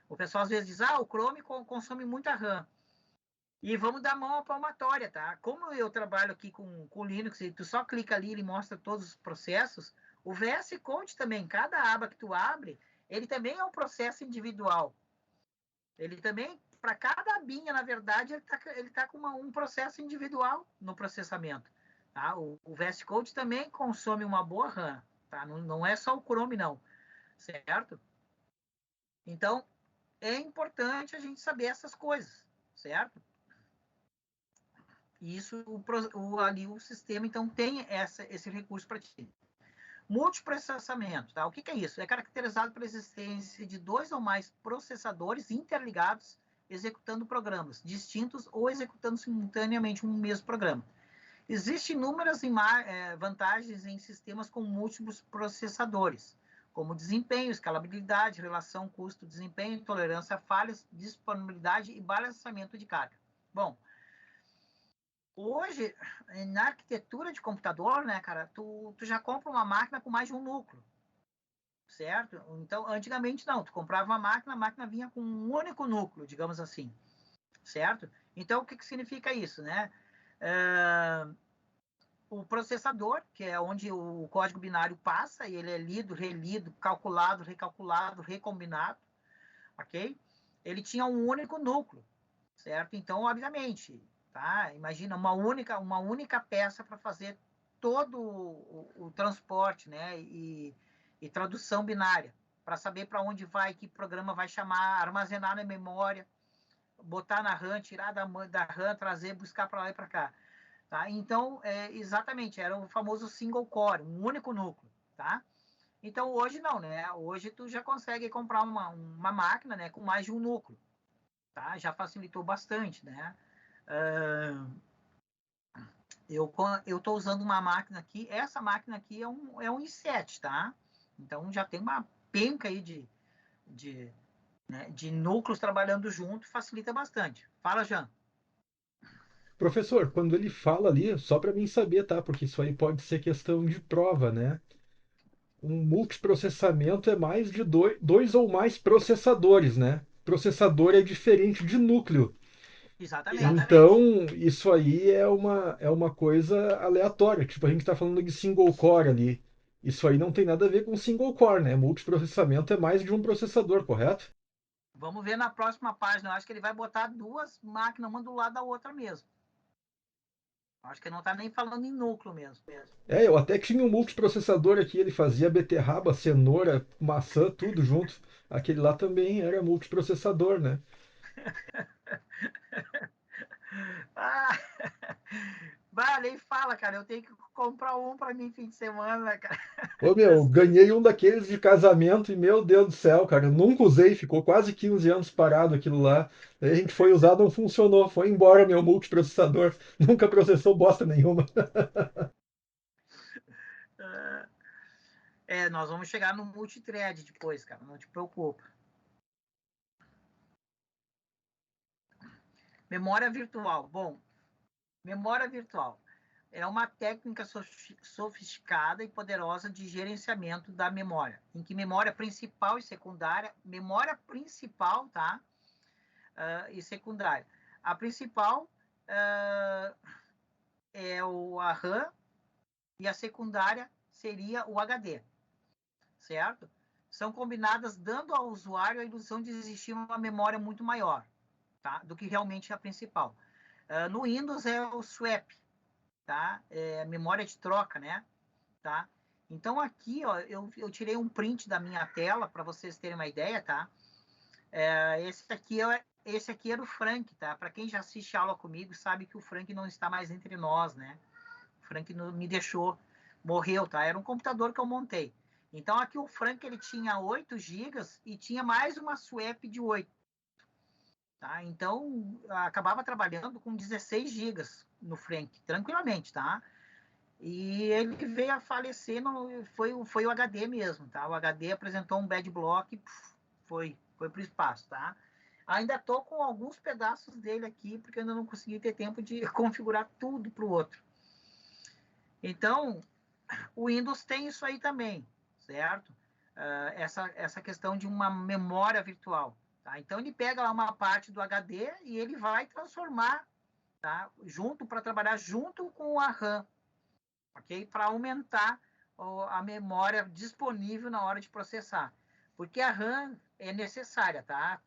O pessoal às vezes diz, o Chrome consome muita RAM. E vamos dar mão à palmatória, tá? Como eu trabalho aqui com Linux, e tu só clica ali e ele mostra todos os processos, o VS Code também, cada aba que tu abre, ele também é um processo individual. Ele também, para cada abinha, na verdade, ele tá com um processo individual no processamento. Tá? O VS Code também consome uma boa RAM, tá? Não é só o Chrome, não. Certo? Então, é importante a gente saber essas coisas, certo? E isso, ali o sistema, então, tem esse recurso para ti. Multiprocessamento, tá? O que é isso? É caracterizado pela existência de 2 ou mais processadores interligados, executando programas distintos ou executando simultaneamente um mesmo programa. Existem inúmeras vantagens em sistemas com múltiplos processadores, como desempenho, escalabilidade, relação custo-desempenho, tolerância a falhas, disponibilidade e balanceamento de carga. Bom, hoje, na arquitetura de computador, né, cara, tu já compra uma máquina com mais de um núcleo, certo? Então, antigamente não, tu comprava uma máquina, a máquina vinha com um único núcleo, digamos assim, certo? Então, o que significa isso, né? O processador, que é onde o código binário passa, e ele é lido, relido, calculado, recalculado, recombinado, ok? Ele tinha um único núcleo, certo? Então, obviamente, tá? Imagina uma única peça para fazer todo o transporte, né? E tradução binária, para saber para onde vai, que programa vai chamar, armazenar na memória, botar na RAM, tirar da RAM, trazer, buscar para lá e para cá. Tá? Então, exatamente, era o famoso single core, um único núcleo. Tá? Então, hoje não, né? Hoje tu já consegue comprar uma máquina, né, com mais de um núcleo. Tá? Já facilitou bastante, né? Eu estou usando uma máquina aqui, essa máquina aqui é um i7, tá? Então já tem uma penca aí de núcleos trabalhando junto, facilita bastante. Fala, Jean. Professor, quando ele fala ali, só para mim saber, tá? Porque isso aí pode ser questão de prova, né? Um multiprocessamento é mais de dois ou mais processadores, né? Processador é diferente de núcleo. Exatamente. Então, isso aí é uma coisa aleatória. Tipo, a gente está falando de single core ali. Isso aí não tem nada a ver com single core, né? Multiprocessamento é mais de um processador, correto? Vamos ver na próxima página. Eu acho que ele vai botar 2 máquinas, uma do lado da outra mesmo. Acho que ele não está nem falando em núcleo mesmo. Eu até tinha um multiprocessador aqui, ele fazia beterraba, cenoura, maçã, tudo junto. Aquele lá também era multiprocessador, né? Ah, vale, fala, cara. Eu tenho que comprar um para mim fim de semana, cara. Ô meu, ganhei um daqueles de casamento e meu Deus do céu, cara, eu nunca usei, ficou quase 15 anos parado aquilo lá. Aí a gente foi usar, não funcionou, foi embora meu multiprocessador, nunca processou bosta nenhuma. Nós vamos chegar no multithread depois, cara. Não te preocupa. Memória virtual. Bom, memória virtual. é uma técnica sofisticada e poderosa de gerenciamento da memória, em que memória principal e secundária, memória principal, tá? E secundária. A principal é a RAM e a secundária seria o HD, certo? São combinadas dando ao usuário a ilusão de existir uma memória muito maior, tá? Do que realmente é a principal. No Windows é o swap, tá? É memória de troca, né? Tá? Então aqui, ó, eu tirei um print da minha tela para vocês terem uma ideia, tá? Esse aqui era o Frank, tá? Para quem já assiste aula comigo sabe que o Frank não está mais entre nós, né? O Frank me deixou, morreu, tá? Era um computador que eu montei. Então aqui o Frank ele tinha 8 GB e tinha mais uma swap de 8. Tá? Então acabava trabalhando com 16 GB no Frank, tranquilamente, tá? E ele veio a falecer, foi o HD mesmo, tá? O HD apresentou um bad block, foi para o espaço, tá? Ainda estou com alguns pedaços dele aqui, porque ainda não consegui ter tempo de configurar tudo para o outro. Então, o Windows tem isso aí também, certo? Essa questão de uma memória virtual. Tá? Então, ele pega lá uma parte do HD e ele vai transformar, tá? Para trabalhar junto com a RAM, ok? Para aumentar a memória disponível na hora de processar. Porque a RAM é necessária, tá?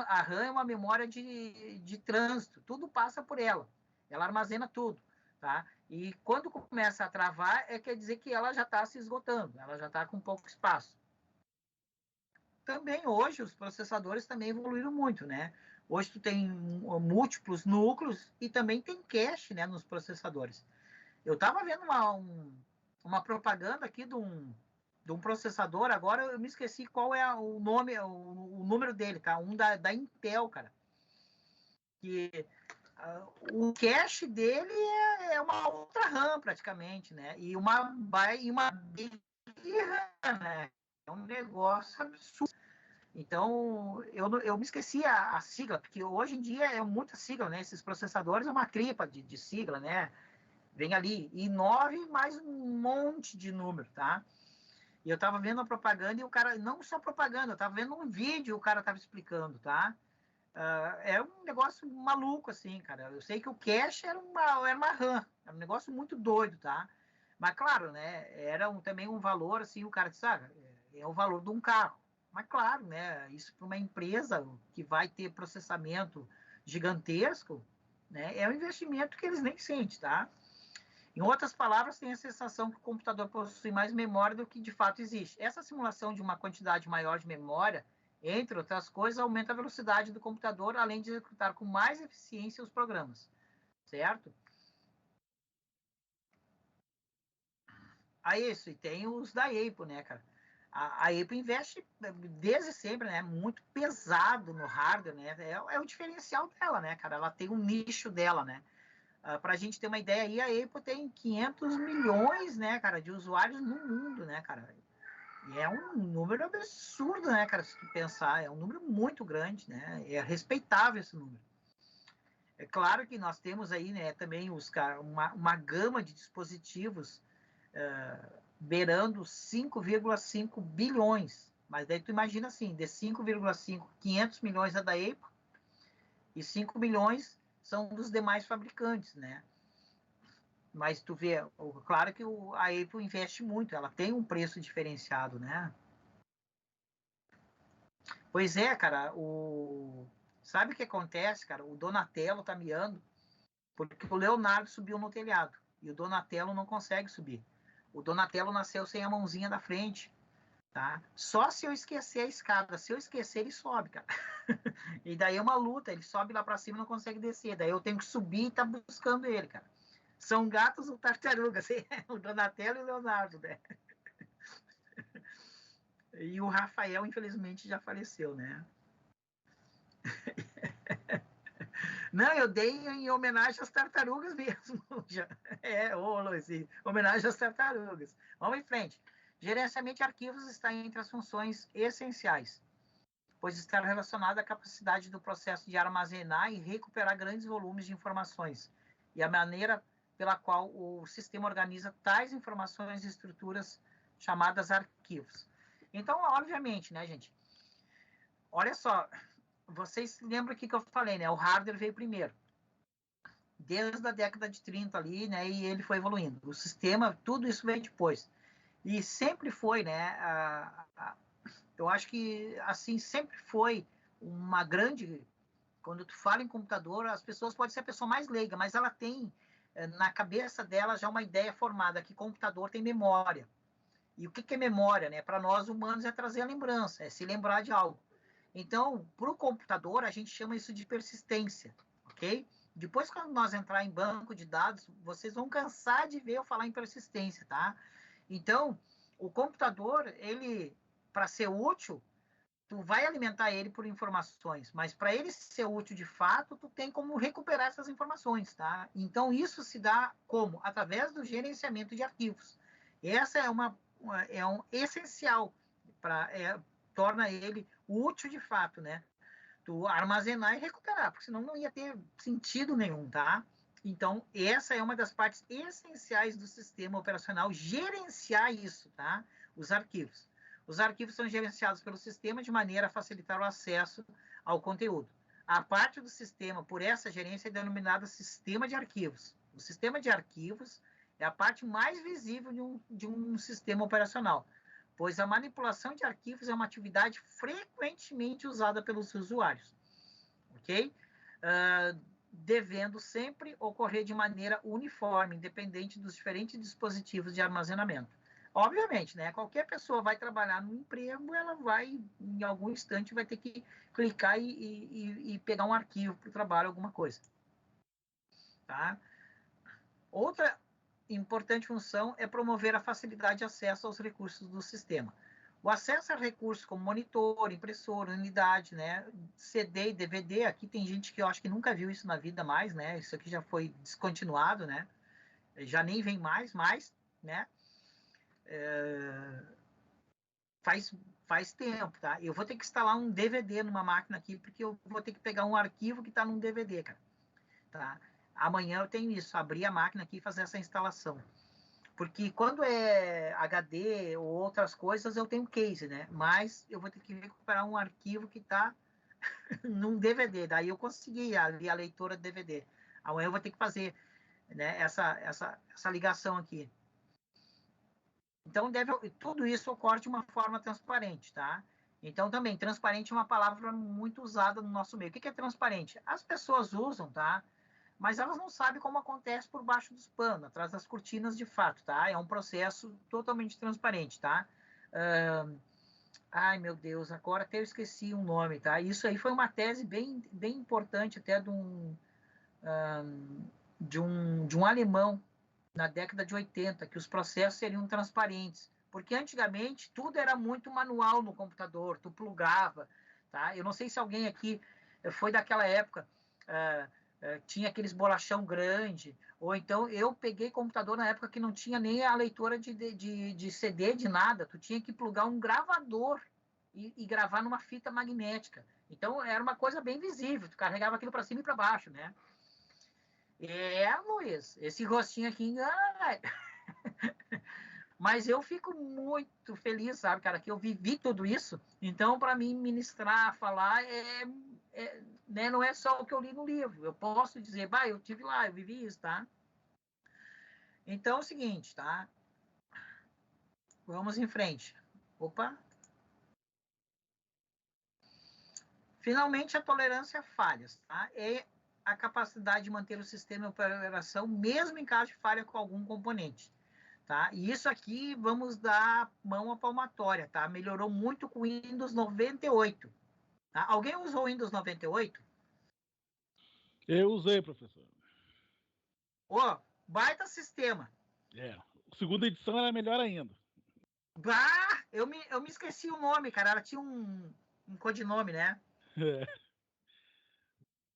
A RAM é uma memória de trânsito, tudo passa por ela. Ela armazena tudo, tá? E quando começa a travar, quer dizer que ela já está se esgotando, ela já está com pouco espaço. Também hoje os processadores também evoluíram muito, né? Hoje tu tem múltiplos núcleos e também tem cache, né, nos processadores. Eu estava vendo uma propaganda aqui de um processador, agora eu me esqueci qual é o nome, o número dele, tá? Um da Intel, cara. Que o cache dele é uma outra RAM, praticamente, né? E uma big RAM, né? É um negócio absurdo. Então, eu me esqueci a sigla, porque hoje em dia é muita sigla, né? Esses processadores é uma tripa de sigla, né? Vem ali, e 9 mais um monte de número, tá? E eu tava vendo a propaganda e o cara, não só propaganda, eu tava vendo um vídeo e o cara tava explicando, tá? É um negócio maluco, assim, cara. Eu sei que o cache era uma RAM, era um negócio muito doido, tá? Mas, claro, né, era também um valor, assim, o cara disse, é o valor de um carro. Mas, claro, né, isso para uma empresa que vai ter processamento gigantesco, né, é um investimento que eles nem sentem, tá? Em outras palavras, tem a sensação que o computador possui mais memória do que de fato existe. Essa simulação de uma quantidade maior de memória, entre outras coisas, aumenta a velocidade do computador, além de executar com mais eficiência os programas, certo? Isso, e tem os da Apple, né, cara? A Apple investe desde sempre, né? Muito pesado no hardware, né? É o diferencial dela, né, cara? Ela tem um nicho dela, né? Para a gente ter uma ideia aí, a Apple tem 500 milhões, né, cara, de usuários no mundo, né, cara? E é um número absurdo, né, cara, se tu pensar. É um número muito grande, né? É respeitável esse número. É claro que nós temos aí, né, também uma gama de dispositivos beirando 5,5 bilhões. Mas daí tu imagina assim, de 5,5, 500 milhões é da Apple e 5 milhões são dos demais fabricantes, né? Mas tu vê, claro que a Apple investe muito, ela tem um preço diferenciado, né? Pois é, cara, sabe o que acontece, cara? O Donatello tá miando porque o Leonardo subiu no telhado e o Donatello não consegue subir. O Donatello nasceu sem a mãozinha da frente, tá? Só se eu esquecer a escada, se eu esquecer ele sobe, cara. E daí é uma luta, ele sobe lá para cima e não consegue descer. Daí eu tenho que subir e tá buscando ele, cara. São gatos ou tartarugas, o Donatello e o Leonardo, né? E o Rafael, infelizmente, já faleceu, né? Não, eu dei em homenagem às tartarugas mesmo. Luiz, homenagem às tartarugas. Vamos em frente. Gerenciamento de arquivos está entre as funções essenciais, pois está relacionado à capacidade do processo de armazenar e recuperar grandes volumes de informações e a maneira pela qual o sistema organiza tais informações e estruturas chamadas arquivos. Então, obviamente, né, gente? Olha só, vocês lembram o que eu falei, né? O hardware veio primeiro, desde a década de 30 ali, né? E ele foi evoluindo. O sistema, tudo isso veio depois. E sempre foi, né? Eu acho que, assim, sempre foi uma grande... Quando tu fala em computador, as pessoas podem ser a pessoa mais leiga, mas ela tem na cabeça dela já uma ideia formada que computador tem memória. E o que é memória, né? Para nós humanos é trazer a lembrança, é se lembrar de algo. Então, para o computador, a gente chama isso de persistência, ok? Depois, quando nós entrar em banco de dados, vocês vão cansar de ver eu falar em persistência, tá? Então, o computador, ele, para ser útil, tu vai alimentar ele por informações, mas para ele ser útil de fato, tu tem como recuperar essas informações, tá? Então, isso se dá como? Através do gerenciamento de arquivos. Essa é um essencial, torna ele útil de fato, né? Tu armazenar e recuperar, porque senão não ia ter sentido nenhum, tá? Então, essa é uma das partes essenciais do sistema operacional, gerenciar isso, tá? Os arquivos. Os arquivos são gerenciados pelo sistema de maneira a facilitar o acesso ao conteúdo. A parte do sistema, por essa gerência, é denominada sistema de arquivos. O sistema de arquivos é a parte mais visível de um sistema operacional, pois a manipulação de arquivos é uma atividade frequentemente usada pelos usuários, ok? Devendo sempre ocorrer de maneira uniforme, independente dos diferentes dispositivos de armazenamento. Obviamente, né? Qualquer pessoa vai trabalhar no emprego, ela vai, em algum instante, vai ter que clicar e pegar um arquivo para o trabalho, alguma coisa. Tá? Outra importante função é promover a facilidade de acesso aos recursos do sistema. O acesso a recursos como monitor, impressora, unidade, né, CD e DVD, aqui tem gente que eu acho que nunca viu isso na vida mais, né, isso aqui já foi descontinuado, né, já nem vem mais, né, faz tempo, tá? Eu vou ter que instalar um DVD numa máquina aqui, porque eu vou ter que pegar um arquivo que está num DVD, cara, tá? Amanhã eu tenho isso, abrir a máquina aqui e fazer essa instalação. Porque quando é HD ou outras coisas, eu tenho case, né? Mas eu vou ter que recuperar um arquivo que está num DVD. Daí eu consegui ali a leitora de DVD. Amanhã eu vou ter que fazer, né, essa ligação aqui. Então, tudo isso ocorre de uma forma transparente, tá? Então, também, transparente é uma palavra muito usada no nosso meio. O que é transparente? As pessoas usam, tá? Mas elas não sabem como acontece por baixo dos panos, atrás das cortinas de fato, tá? É um processo totalmente transparente, tá? Ai, meu Deus, agora até eu esqueci um nome, tá? Isso aí foi uma tese bem importante até de um alemão na década de 80, que os processos seriam transparentes. Porque antigamente tudo era muito manual no computador, tu plugava, tá? Eu não sei se alguém aqui foi daquela época... tinha aqueles bolachão grande, ou então eu peguei computador na época que não tinha nem a leitora de CD, de nada, tu tinha que plugar um gravador e gravar numa fita magnética. Então era uma coisa bem visível, tu carregava aquilo para cima e para baixo, né? Luiz, esse rostinho aqui engana. Mas eu fico muito feliz, sabe, cara, que eu vivi tudo isso. Então, para mim, ministrar, falar, né, não é só o que eu li no livro. Eu posso dizer, eu tive lá, eu vivi isso, tá? Então, é o seguinte, tá? Vamos em frente. Opa! Finalmente, a tolerância a falhas, tá? É a capacidade de manter o sistema em operação, mesmo em caso de falha com algum componente. Tá? E isso aqui, vamos dar mão à palmatória, tá? Melhorou muito com o Windows 98. Tá? Alguém usou o Windows 98? Eu usei, professor. Baita sistema. A segunda edição era melhor ainda. Eu me esqueci o nome, cara. Ela tinha um codinome, né?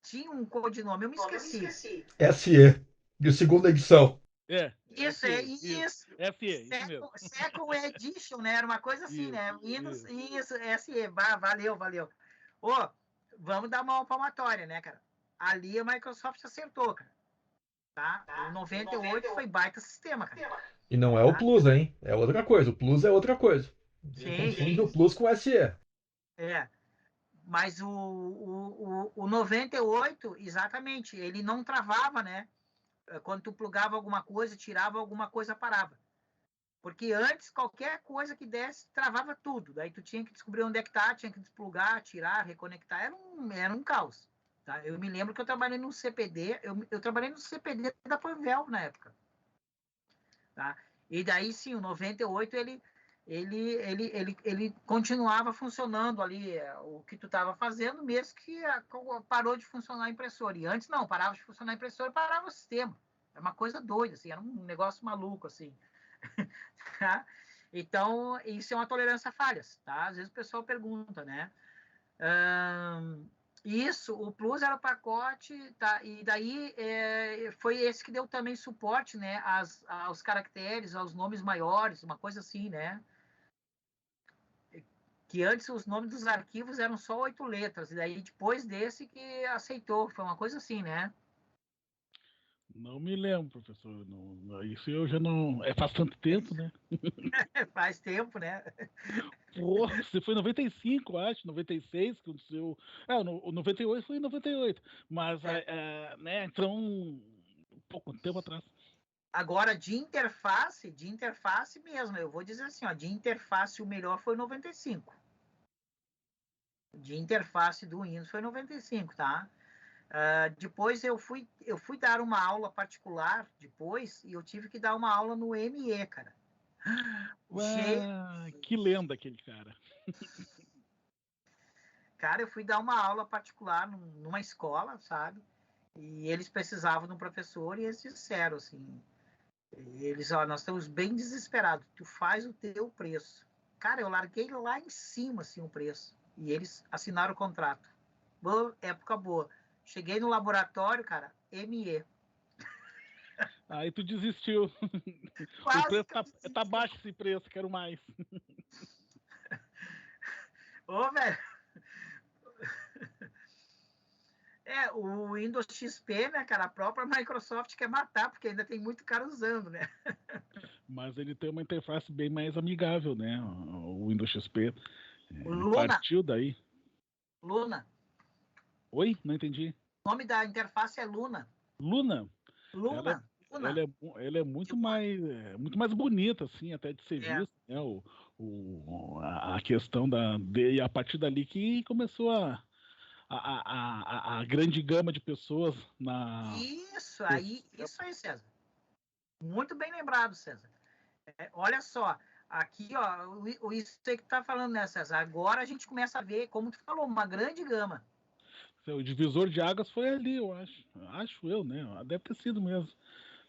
Tinha um codinome, eu me esqueci. SE, de segunda edição. Isso. Isso mesmo. Second Edition, né? Era uma coisa assim, isso, né? Windows, isso, SE. Valeu. Vamos dar uma palmatória, né, cara? Ali a Microsoft acertou, cara. tá? O 98 foi baita sistema, cara. E não é o Tá? Plus, hein? É outra coisa. O Plus é outra coisa. Você Sim, confunde o Plus com o SE. é. Mas o 98, exatamente, ele não travava, né? Quando tu plugava alguma coisa, tirava alguma coisa, parava. Porque antes, qualquer coisa que desse, travava tudo. Daí tu tinha que descobrir onde é que tá, tinha que desplugar, tirar, reconectar. Era um caos. Tá? Eu me lembro que eu trabalhei no CPD, eu trabalhei no CPD da Panvel na época. Tá? E daí, sim, o 98, ele continuava funcionando ali, o que tu estava fazendo, mesmo que parou de funcionar a impressora. E antes, não, parava de funcionar a impressora, parava o sistema. Era uma coisa doida, assim, era um negócio maluco, assim. Tá? Então, isso é uma tolerância a falhas, tá? Às vezes o pessoal pergunta, né? Isso, o Plus era o pacote, tá? E daí foi esse que deu também suporte, né? Aos caracteres, aos nomes maiores, uma coisa assim, né? Que antes os nomes dos arquivos eram só 8 letras, e daí depois desse que aceitou, foi uma coisa assim, né? Não me lembro, professor. Isso eu já não. Faz tanto tempo, né? Faz tempo, né? Pô, você foi em 95, acho, 96, que aconteceu. O 98 foi em 98. Mas, né, então, um pouco tempo atrás. Agora, de interface mesmo, eu vou dizer assim, ó, de interface o melhor foi 95. De interface do Windows foi 95, tá? Depois eu fui dar uma aula particular depois e eu tive que dar uma aula no ME, cara. Que lenda aquele cara. Cara, eu fui dar uma aula particular numa escola, sabe? E eles precisavam de um professor e eles disseram assim, nós estamos bem desesperados, tu faz o teu preço. Cara, eu larguei lá em cima, assim, o preço. E eles assinaram o contrato. Boa, época boa. Cheguei no laboratório, cara, ME. Aí tu desistiu. O preço tá baixo esse preço, quero mais. Ô, velho. O Windows XP, né, cara, a própria Microsoft quer matar, porque ainda tem muito cara usando, né? Mas ele tem uma interface bem mais amigável, né? O Windows XP. O Luna. Partiu daí. Luna. Oi? Não entendi. O nome da interface é Luna. Luna? Luna. Ela é muito mais bonita, assim, até de ser vista, né? A questão e a partir dali que começou a grande gama de pessoas na. Isso aí, César. Muito bem lembrado, César. Olha só, aqui, ó, isso aí que tu tá falando, né, César? Agora a gente começa a ver, como tu falou, uma grande gama. O divisor de águas foi ali, eu acho. Acho eu, né? Deve ter sido mesmo.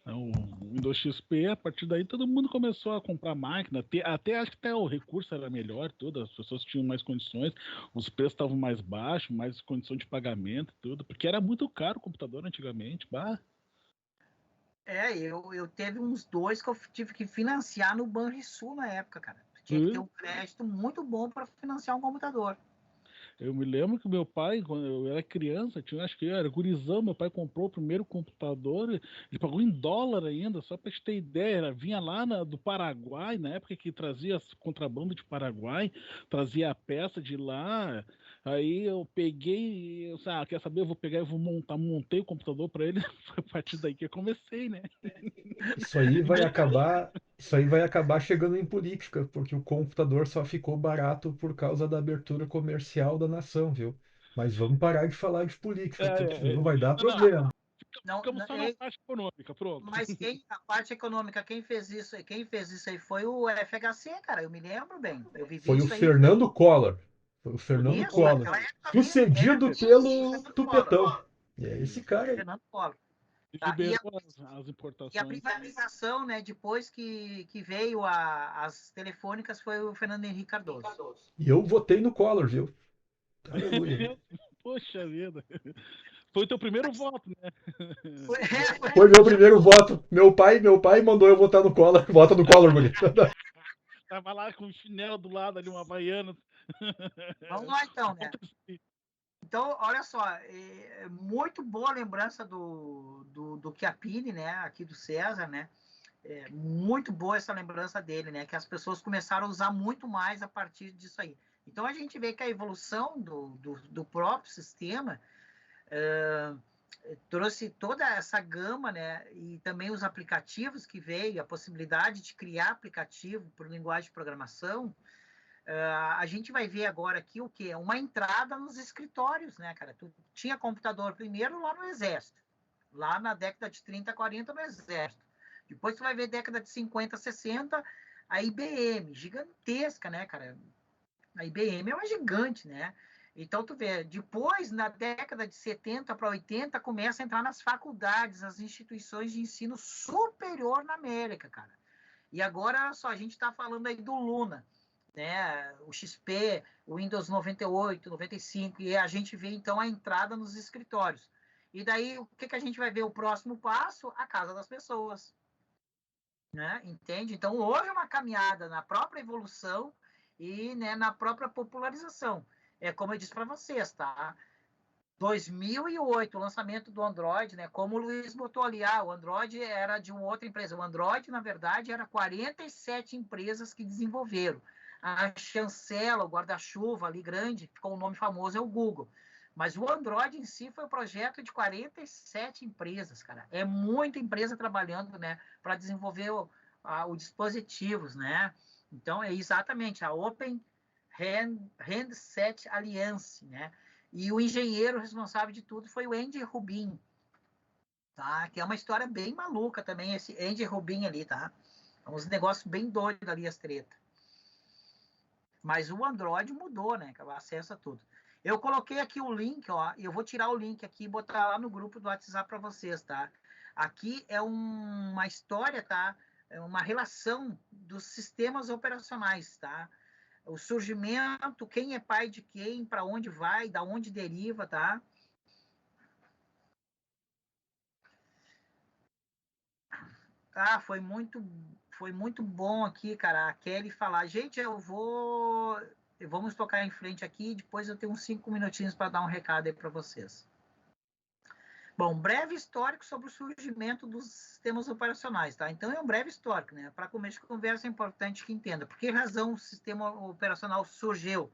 O Windows XP, a partir daí todo mundo começou a comprar máquina, até acho que até o recurso era melhor, tudo, as pessoas tinham mais condições, os preços estavam mais baixos, mais condição de pagamento, tudo, porque era muito caro o computador antigamente, bah. Eu teve uns 2 que eu tive que financiar no Banrisul na época, cara. Tinha que ter um crédito muito bom para financiar um computador. Eu me lembro que meu pai, quando eu era criança, acho que eu era gurizão, meu pai comprou o primeiro computador, ele pagou em dólar ainda, só para te ter ideia, vinha lá do Paraguai, na época que trazia contrabando de Paraguai, trazia a peça de lá, aí eu peguei, quer saber, eu vou pegar e vou montei o computador para ele, foi a partir daí que eu comecei, né? Isso aí vai acabar chegando em política, porque o computador só ficou barato por causa da abertura comercial da nação, viu? Mas vamos parar de falar de política, porque senão vai dar problema. Ficamos só na parte econômica, pronto. Mas a parte econômica, quem fez isso aí foi o FHC, cara, eu me lembro bem. Eu vivi Foi o isso aí. Fernando Collor. Foi o Fernando Collor. Sucedido pelo Tupetão. E é esse cara aí. Fernando Collor. Liberou as importações. E a privatização, né, depois que veio as telefônicas, foi o Fernando Henrique Cardoso. E eu votei no Collor, viu? Aleluia. Poxa vida. Foi o teu primeiro voto, né? Foi meu primeiro voto. Meu pai mandou eu votar no Collor. Vota no Collor, guri. Tava lá com o chinelo do lado ali, uma havaiana. Vamos lá então, né? Então, olha só, é muito boa a lembrança do Chiappini, né, aqui do César, né, muito boa essa lembrança dele, né, que as pessoas começaram a usar muito mais a partir disso aí. Então, a gente vê que a evolução do próprio sistema trouxe toda essa gama, né, e também os aplicativos que veio, a possibilidade de criar aplicativo por linguagem de programação. A gente vai ver agora aqui o que? Uma entrada nos escritórios, né, cara? Tu tinha computador primeiro lá no Exército, lá na década de 30, 40 no Exército. Depois tu vai ver década de 50, 60, a IBM, gigantesca, né, cara? A IBM é uma gigante, né? Então, tu vê, depois, na década de 70 para 80, começa a entrar nas faculdades, as instituições de ensino superior na América, cara. E agora, só, a gente está falando aí do Luna, né? O XP, o Windows 98, 95, e a gente vê, então, a entrada nos escritórios. E daí, o que a gente vai ver? O próximo passo, a casa das pessoas. Né? Entende? Então, hoje é uma caminhada na própria evolução e, né, na própria popularização. É como eu disse para vocês, tá? 2008, o lançamento do Android, né? Como o Luiz botou ali, o Android era de uma outra empresa. O Android, na verdade, era 47 empresas que desenvolveram. A chancela, o guarda-chuva ali grande, ficou o nome famoso, é o Google. Mas o Android em si foi um projeto de 47 empresas, cara. É muita empresa trabalhando, né, para desenvolver os dispositivos, né? Então, é exatamente a Open Handset Alliance, né? E o engenheiro responsável de tudo foi o Andy Rubin, tá? Que é uma história bem maluca também, esse Andy Rubin ali, tá? É uns negócios bem doidos ali, as tretas. Mas o Android mudou, né? Que acesso a tudo. Eu coloquei aqui o link, ó. Eu vou tirar o link aqui e botar lá no grupo do WhatsApp para vocês, tá? Aqui é uma história, tá? É uma relação dos sistemas operacionais, tá? O surgimento, quem é pai de quem, para onde vai, da onde deriva, tá? Ah, foi muito bom aqui, cara, a Kelly falar. Gente, vamos tocar em frente aqui, depois eu tenho uns 5 minutinhos para dar um recado aí para vocês. Bom, breve histórico sobre o surgimento dos sistemas operacionais, tá? Então, é um breve histórico, né? Para começo de conversa é importante que entenda. Por que razão o sistema operacional surgiu?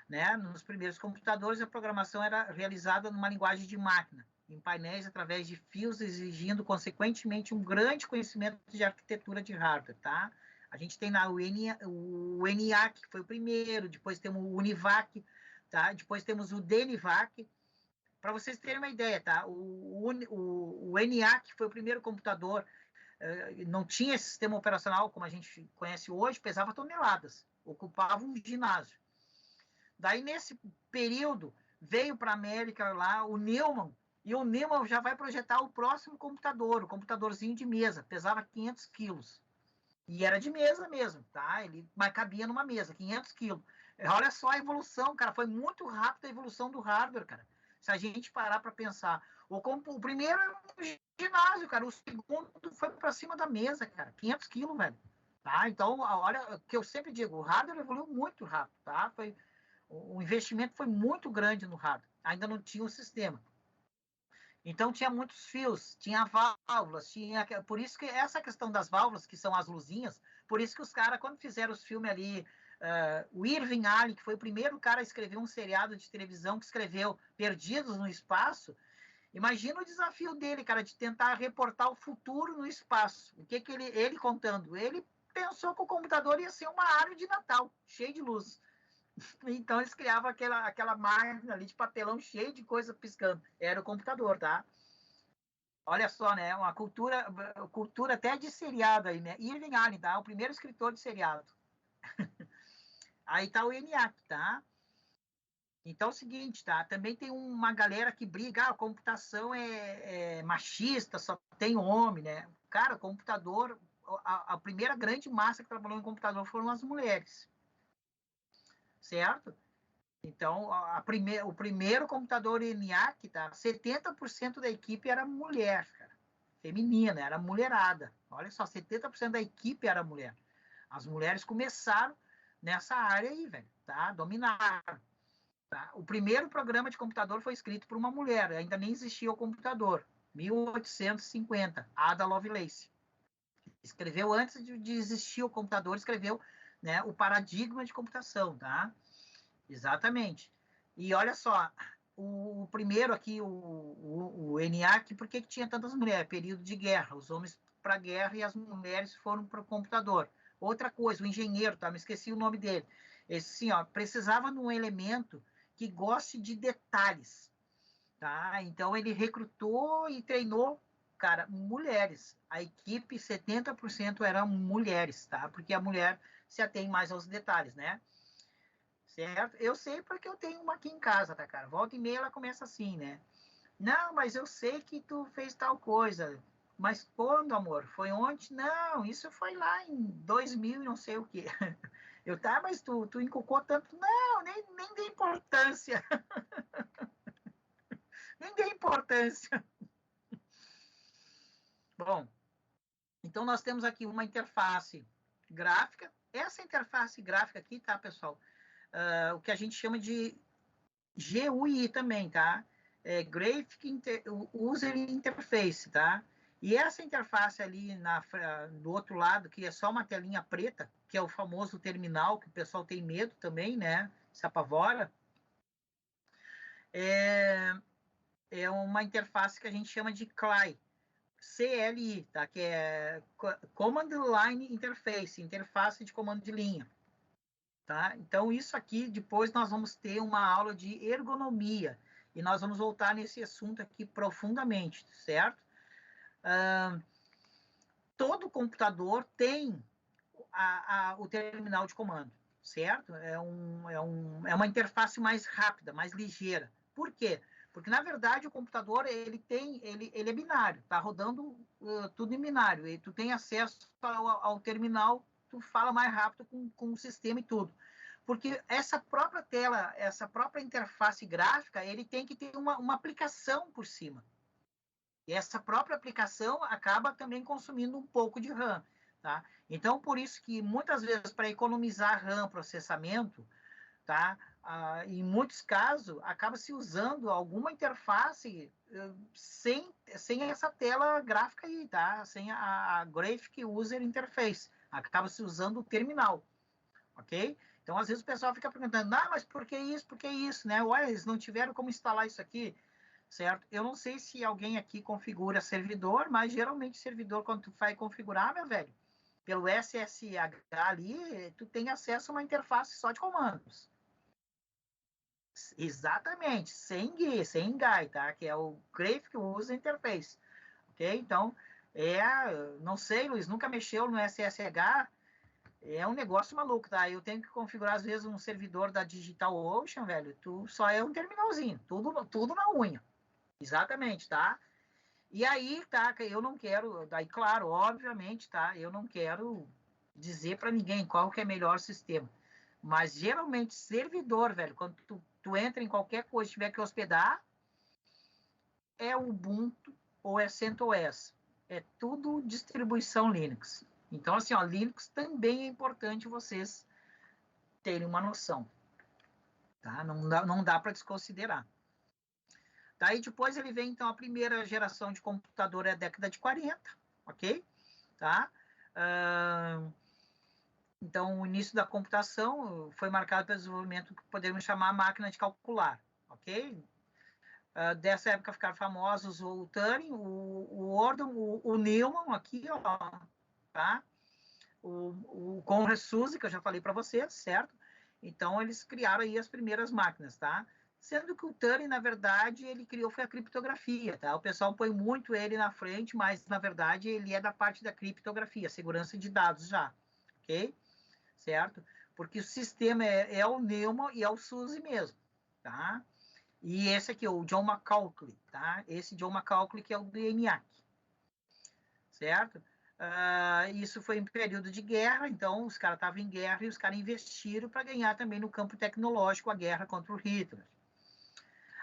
Né? Nos primeiros computadores, a programação era realizada numa linguagem de máquina, em painéis através de fios, exigindo, consequentemente, um grande conhecimento de arquitetura de hardware, tá? A gente tem lá o ENIAC, que foi o primeiro, depois temos o UNIVAC, tá? Depois temos o DENIVAC. Para vocês terem uma ideia, tá? O ENIAC foi o primeiro computador, não tinha esse sistema operacional como a gente conhece hoje, pesava toneladas, ocupava um ginásio. Daí, nesse período, veio para a América lá o Neumann, e o Neumann já vai projetar o próximo computador, o computadorzinho de mesa, pesava 500 quilos. E era de mesa mesmo, tá? Mas cabia numa mesa, 500 quilos. Olha só a evolução, cara, foi muito rápida a evolução do hardware, cara. Se a gente parar para pensar. O primeiro era um ginásio, cara, o segundo foi para cima da mesa, cara, 500 quilos, velho. Tá? Então, olha, o que eu sempre digo, o hardware evoluiu muito rápido, tá? O investimento foi muito grande no hardware. Ainda não tinha o sistema. Então, tinha muitos fios, tinha válvulas, por isso que essa questão das válvulas, que são as luzinhas, por isso que os caras, quando fizeram os filmes ali, o Irving Allen, que foi o primeiro cara a escrever um seriado de televisão, que escreveu Perdidos no Espaço, imagina o desafio dele, cara, de tentar reportar o futuro no espaço. O que ele contando? Ele pensou que o computador ia ser uma árvore de Natal, cheia de luz. Então eles criavam aquela máquina ali de papelão cheio de coisa piscando. Era o computador, tá? Olha só, né? Uma cultura até de seriado aí, né? Irving Allen, tá? O primeiro escritor de seriado. Aí tá o ENIAC, tá? Então é o seguinte, tá? Também tem uma galera que briga, a computação é machista, só tem homem, né? Cara, o computador, a primeira grande massa que trabalhou em computador foram as mulheres. Certo? Então, o primeiro computador ENIAC, tá? 70% da equipe era mulher, cara. Feminina, era mulherada. Olha só, 70% da equipe era mulher. As mulheres começaram nessa área aí, velho, tá? Dominaram. Tá? O primeiro programa de computador foi escrito por uma mulher, ainda nem existia o computador, 1850, Ada Lovelace. Escreveu antes de existir o computador, escreveu, né, o paradigma de computação, tá? Exatamente. E olha só, o primeiro aqui, o ENIAC, por que tinha tantas mulheres? Período de guerra, os homens para a guerra e as mulheres foram para o computador. Outra coisa, o engenheiro, tá? Me esqueci o nome dele. Esse, assim, ó, precisava de um elemento que goste de detalhes, tá? Então ele recrutou e treinou, cara, mulheres. A equipe 70% eram mulheres, tá? Porque a mulher se atém mais aos detalhes, né? Certo? Eu sei porque eu tenho uma aqui em casa, tá, cara? Volta e meia ela começa assim, né? Não, mas eu sei que tu fez tal coisa. Mas quando, amor? Foi ontem? Não, isso foi lá em 2000 e não sei o quê. Eu, tá, mas tu encucou tanto. Não, nem dei importância. Nem dei importância. Bom, então nós temos aqui uma interface gráfica. Essa interface gráfica aqui, tá, pessoal? O que a gente chama de GUI também, tá? Graphic User Interface, tá? E essa interface ali do outro lado, que é só uma telinha preta, que é o famoso terminal, que o pessoal tem medo também, né? Se apavora. É uma interface que a gente chama de CLI, tá? Que é Command Line Interface, interface de comando de linha. Tá? Então, isso aqui, depois nós vamos ter uma aula de ergonomia, e nós vamos voltar nesse assunto aqui profundamente, certo? Todo computador tem o terminal de comando, certo? É uma interface mais rápida, mais ligeira. Por quê? Porque, na verdade, o computador ele é binário, está rodando tudo em binário, e tu tem acesso ao terminal, tu fala mais rápido com o sistema e tudo. Porque essa própria tela, essa própria interface gráfica, ele tem que ter uma aplicação por cima. E essa própria aplicação acaba também consumindo um pouco de RAM. Tá? Então, por isso que, muitas vezes, para economizar RAM, processamento, tá? Em muitos casos, acaba se usando alguma interface sem essa tela gráfica aí, tá? Sem a Graphic User Interface. Acaba se usando o terminal, ok? Então, às vezes o pessoal fica perguntando, mas por que isso? Por que isso? Né? Ué, eles não tiveram como instalar isso aqui, certo? Eu não sei se alguém aqui configura servidor, mas geralmente servidor, quando tu vai configurar, meu velho, pelo SSH ali, tu tem acesso a uma interface só de comandos. Exatamente, sem GUI, tá? Que é o Graphic User Interface, ok? Então, não sei, Luiz, nunca mexeu no SSH, é um negócio maluco, tá? Eu tenho que configurar, às vezes, um servidor da DigitalOcean, velho, só é um terminalzinho, tudo na unha. Exatamente, tá? E aí, tá, eu não quero, daí, claro, obviamente, tá? Eu não quero dizer para ninguém qual que é melhor sistema. Mas, geralmente, servidor, velho, quando tu entra em qualquer coisa, tiver que hospedar, é Ubuntu ou é CentOS. É tudo distribuição Linux. Então, assim, ó, Linux também é importante vocês terem uma noção. Tá? Não dá para desconsiderar. Daí depois ele vem, então, a primeira geração de computador é a década de 40, ok? Tá? Então, o início da computação foi marcado pelo desenvolvimento que podemos chamar máquina de calcular, ok? Dessa época ficaram famosos o Turing, o Gordon, o Neumann aqui, ó, tá? O Conrad Suzy, que eu já falei para vocês, certo? Então, eles criaram aí as primeiras máquinas, tá? Sendo que o Turing, na verdade, ele criou foi a criptografia, tá? O pessoal põe muito ele na frente, mas, na verdade, ele é da parte da criptografia, segurança de dados já, ok? Certo? Porque o sistema é o Neumann e é o Suzy mesmo, tá? E esse aqui, o John McCaulley, tá? Esse John McCaulley que é o do ENIAC, certo? Isso foi em período de guerra, então os caras estavam em guerra e os caras investiram para ganhar também no campo tecnológico a guerra contra o Hitler.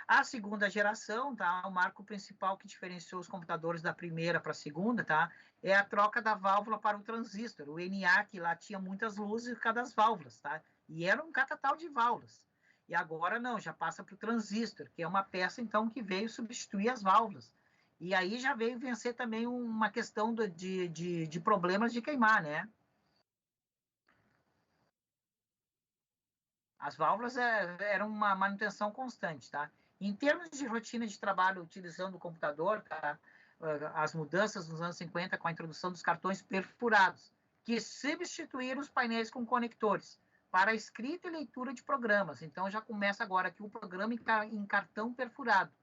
A segunda geração, tá? O marco principal que diferenciou os computadores da primeira para a segunda, tá? É a troca da válvula para o transistor. O ENIAC lá tinha muitas luzes em cada das válvulas, tá? E era um catatal de válvulas. E agora não, já passa para o transistor, que é uma peça, então, que veio substituir as válvulas. E aí já veio vencer também uma questão de problemas de queimar, né? As válvulas eram uma manutenção constante, tá? Em termos de rotina de trabalho utilizando o computador, tá? As mudanças nos anos 50 com a introdução dos cartões perfurados, que substituíram os painéis com conectores para a escrita e leitura de programas. Então já começa agora aqui o programa em cartão perfurado.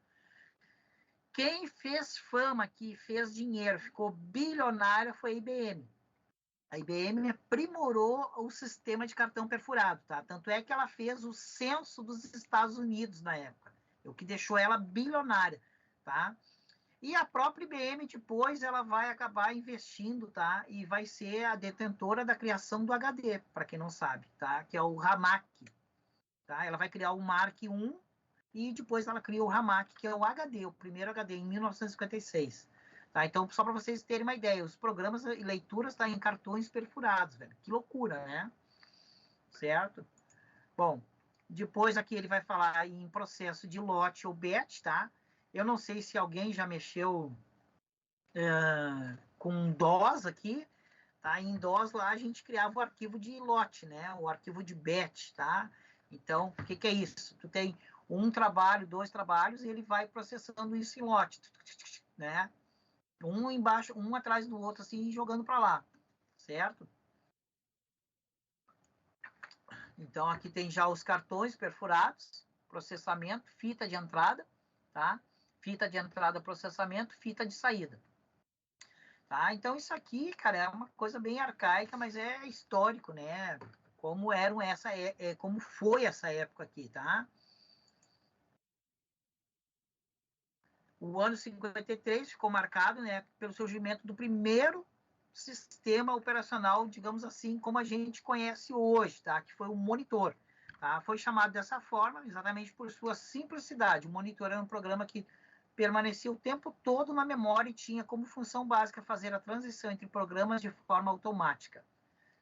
Quem fez fama aqui, fez dinheiro, ficou bilionária foi a IBM. A IBM aprimorou o sistema de cartão perfurado, tá? Tanto é que ela fez o censo dos Estados Unidos na época, o que deixou ela bilionária, tá? E a própria IBM depois ela vai acabar investindo, tá? E vai ser a detentora da criação do HD, para quem não sabe, tá? Que é o RAMAC, tá? Ela vai criar o Mark I e depois ela cria o RAMAC, que é o HD, o primeiro HD, em 1956. Tá? Então, só para vocês terem uma ideia, os programas e leituras estão em cartões perfurados, velho. Que loucura, né? Certo? Bom, depois aqui ele vai falar em processo de lote ou batch, tá? Eu não sei se alguém já mexeu com DOS aqui, tá? Em DOS lá a gente criava o arquivo de lote, né? O arquivo de batch, tá? Então, o que é isso? Tu tem um trabalho, 2 trabalhos, e ele vai processando isso em lote, né? Um embaixo, um atrás do outro, assim, jogando para lá, certo? Então, aqui tem já os cartões perfurados, processamento, fita de entrada, tá? Fita de entrada, processamento, fita de saída. Tá? Então, isso aqui, cara, é uma coisa bem arcaica, mas é histórico, né? Como eram como foi essa época aqui, tá? O ano 53 ficou marcado, né, pelo surgimento do primeiro sistema operacional, digamos assim, como a gente conhece hoje, tá? Que foi o monitor. Tá? Foi chamado dessa forma exatamente por sua simplicidade. O monitor era um programa que permanecia o tempo todo na memória e tinha como função básica fazer a transição entre programas de forma automática,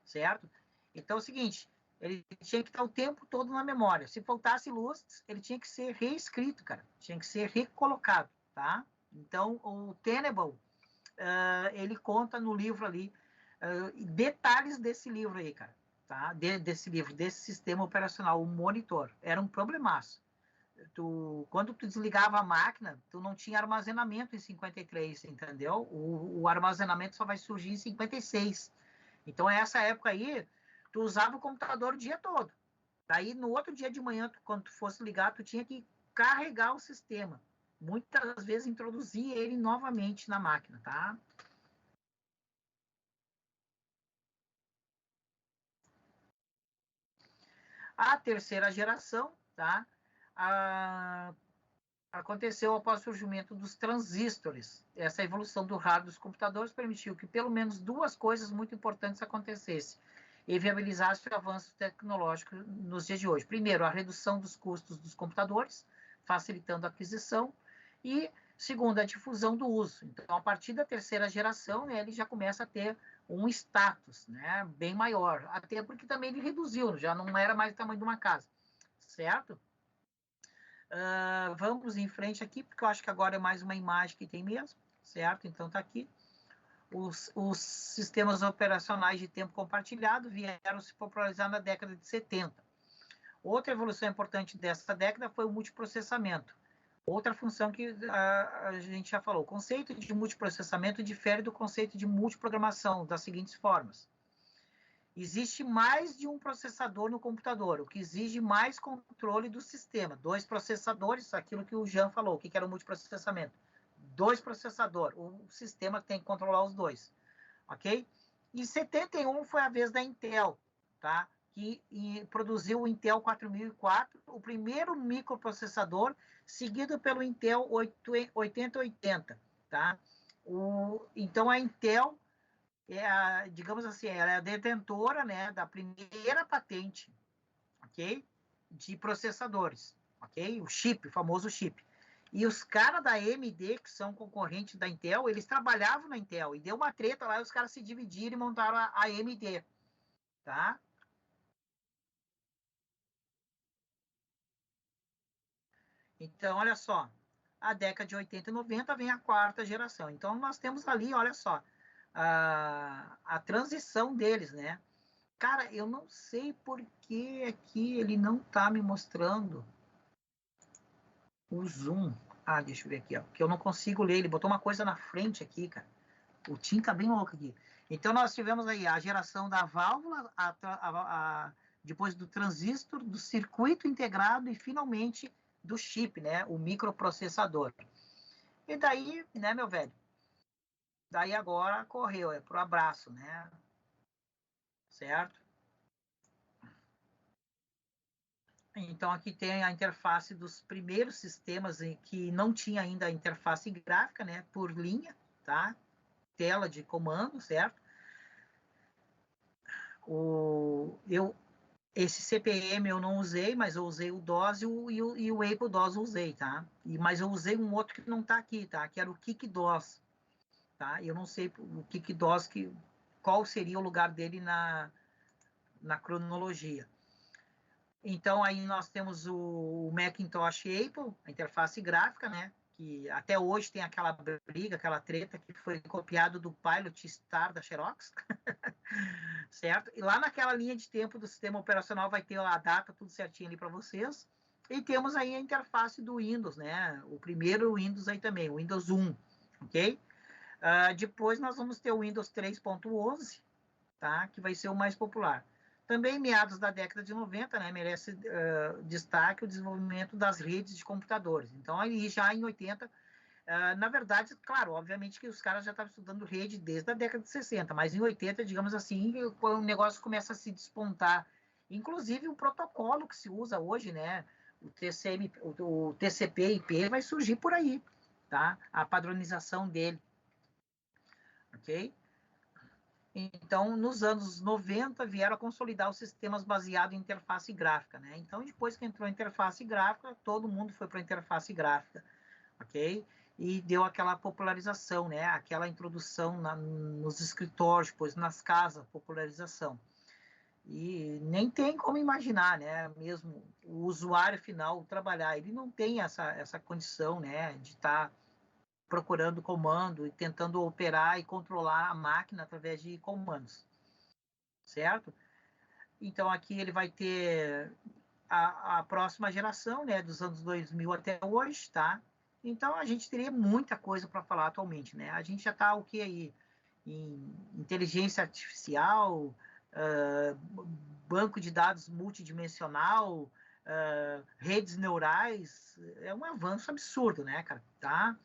certo? Então é o seguinte, ele tinha que estar o tempo todo na memória. Se faltasse luz, ele tinha que ser reescrito, cara. Tinha que ser recolocado. Tá? Então, o Tenable, ele conta no livro ali detalhes desse livro aí, cara. Tá? Desse livro, desse sistema operacional, o monitor. Era um problemaço. Quando tu desligava a máquina, tu não tinha armazenamento em 53, entendeu? O armazenamento só vai surgir em 56. Então, essa época aí, tu usava o computador o dia todo. Daí, no outro dia de manhã, quando tu fosse ligar, tu tinha que carregar o sistema. Muitas vezes introduzir ele novamente na máquina, tá? A terceira geração, tá? Aconteceu após o surgimento dos transistores. Essa evolução do hardware dos computadores permitiu que pelo menos 2 coisas muito importantes acontecessem e viabilizasse o avanço tecnológico nos dias de hoje. Primeiro, a redução dos custos dos computadores, facilitando a aquisição, e segundo, a difusão do uso. Então, a partir da terceira geração, né, ele já começa a ter um status, né, bem maior, até porque também ele reduziu, já não era mais o tamanho de uma casa, certo? Vamos em frente aqui, porque eu acho que agora é mais uma imagem que tem mesmo, certo? Então, tá aqui. Os sistemas operacionais de tempo compartilhado vieram se popularizar na década de 70. Outra evolução importante dessa década foi o multiprocessamento. Outra função que a gente já falou. O conceito de multiprocessamento difere do conceito de multiprogramação das seguintes formas. Existe mais de um processador no computador, o que exige mais controle do sistema. 2 processadores, aquilo que o Jean falou, o que era o multiprocessamento. 2 processadores, o sistema tem que controlar os 2. Ok? Em 71 foi a vez da Intel, tá? Que produziu o Intel 4004, o primeiro microprocessador, seguido pelo Intel 8080, tá? Então, a Intel, digamos assim, ela é a detentora, né, da primeira patente, ok? De processadores, ok? O chip, o famoso chip. E os caras da AMD, que são concorrentes da Intel, eles trabalhavam na Intel, e deu uma treta lá, e os caras se dividiram e montaram a AMD, tá? Então, olha só, a década de 80 e 90 vem a quarta geração. Então, nós temos ali, olha só, a transição deles, né? Cara, eu não sei por que aqui ele não está me mostrando o zoom. Ah, deixa eu ver aqui, ó, porque eu não consigo ler. Ele botou uma coisa na frente aqui, cara. O Tim tá bem louco aqui. Então, nós tivemos aí a geração da válvula, depois do transistor, do circuito integrado e, finalmente, do chip, né? O microprocessador. E daí, né, meu velho? Daí agora correu, é pro abraço, né? Certo? Então, aqui tem a interface dos primeiros sistemas em que não tinha ainda a interface gráfica, né? Por linha, tá? Tela de comando, certo? Esse CP/M eu não usei, mas eu usei o DOS e o Apple DOS eu usei, tá? Mas eu usei um outro que não tá aqui, tá? Que era o KickDOS, tá? Eu não sei o KickDOS, qual seria o lugar dele na cronologia. Então, aí nós temos o Macintosh Apple, a interface gráfica, né? Que até hoje tem aquela briga, aquela treta que foi copiado do Pilot Star da Xerox, certo? E lá naquela linha de tempo do sistema operacional vai ter a data, tudo certinho ali para vocês. E temos aí a interface do Windows, né? O primeiro Windows aí também, o Windows 1, ok? Depois nós vamos ter o Windows 3.11, tá? Que vai ser o mais popular. Também, meados da década de 90, né, merece destaque o desenvolvimento das redes de computadores. Então, aí já em 80, na verdade, claro, obviamente que os caras já estavam estudando rede desde a década de 60, mas em 80, digamos assim, o negócio começa a se despontar. Inclusive, o protocolo que se usa hoje, né, o TCP/IP vai surgir por aí, tá? A padronização dele, ok? Então, nos anos 90, vieram a consolidar os sistemas baseados em interface gráfica, né? Então, depois que entrou a interface gráfica, todo mundo foi para a interface gráfica, ok? E deu aquela popularização, né? Aquela introdução nos escritórios, depois nas casas, popularização. E nem tem como imaginar, né? Mesmo o usuário final trabalhar, ele não tem essa condição, né? De estar procurando comando e tentando operar e controlar a máquina através de comandos, certo? Então, aqui ele vai ter a próxima geração, né, dos anos 2000 até hoje, tá? Então, a gente teria muita coisa para falar atualmente, né? A gente já está o que aí? Em inteligência artificial, banco de dados multidimensional, redes neurais, é um avanço absurdo, né, cara? Tá?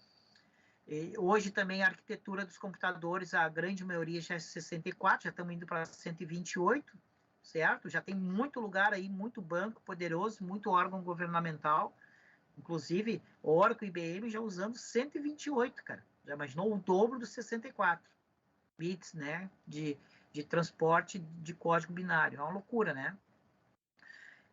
Hoje também a arquitetura dos computadores, a grande maioria já é 64, já estamos indo para 128, certo? Já tem muito lugar aí, muito banco poderoso, muito órgão governamental, inclusive Oracle e IBM já usando 128, cara. Já imaginou o dobro dos 64 bits, né? De transporte de código binário. É uma loucura, né?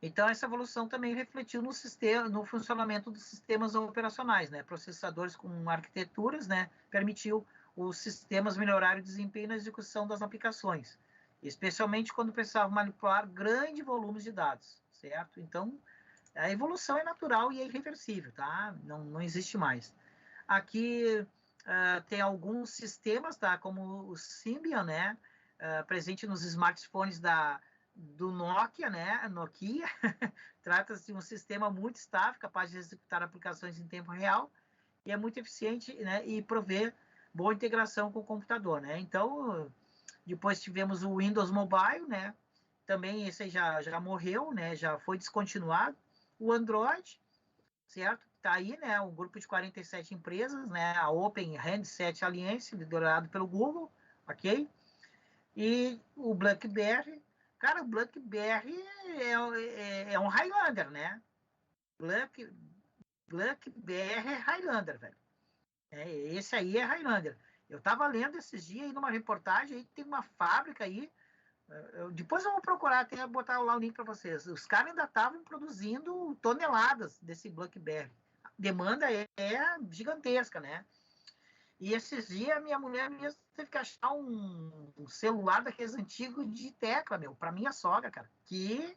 Então, essa evolução também refletiu no funcionamento dos sistemas operacionais, né? Processadores com arquiteturas, né? Permitiu os sistemas melhorar o desempenho na execução das aplicações, especialmente quando precisavam manipular grandes volumes de dados, certo? Então, a evolução é natural e é irreversível, tá? Não existe mais. Aqui tem alguns sistemas, tá? Como o Symbian, né? Presente nos smartphones do Nokia, né? Nokia. Trata-se de um sistema muito estável, capaz de executar aplicações em tempo real e é muito eficiente, né? E prover boa integração com o computador, né? Então, depois tivemos o Windows Mobile, né? Também esse já morreu, né? Já foi descontinuado. O Android, certo? Está aí, né? Um grupo de 47 empresas, né? A Open Handset Alliance, liderado pelo Google, ok? E o BlackBerry, cara, o BlackBerry é um Highlander, né? BlackBerry é Highlander, velho. Esse aí é Highlander. Eu estava lendo esses dias aí numa reportagem aí que tem uma fábrica aí. Depois eu vou procurar até botar lá o link para vocês. Os caras ainda estavam produzindo toneladas desse BlackBerry. A demanda é gigantesca, né? E esses dias a minha mulher mesmo teve que achar um celular daqueles antigos de tecla, meu, para minha sogra, cara. Que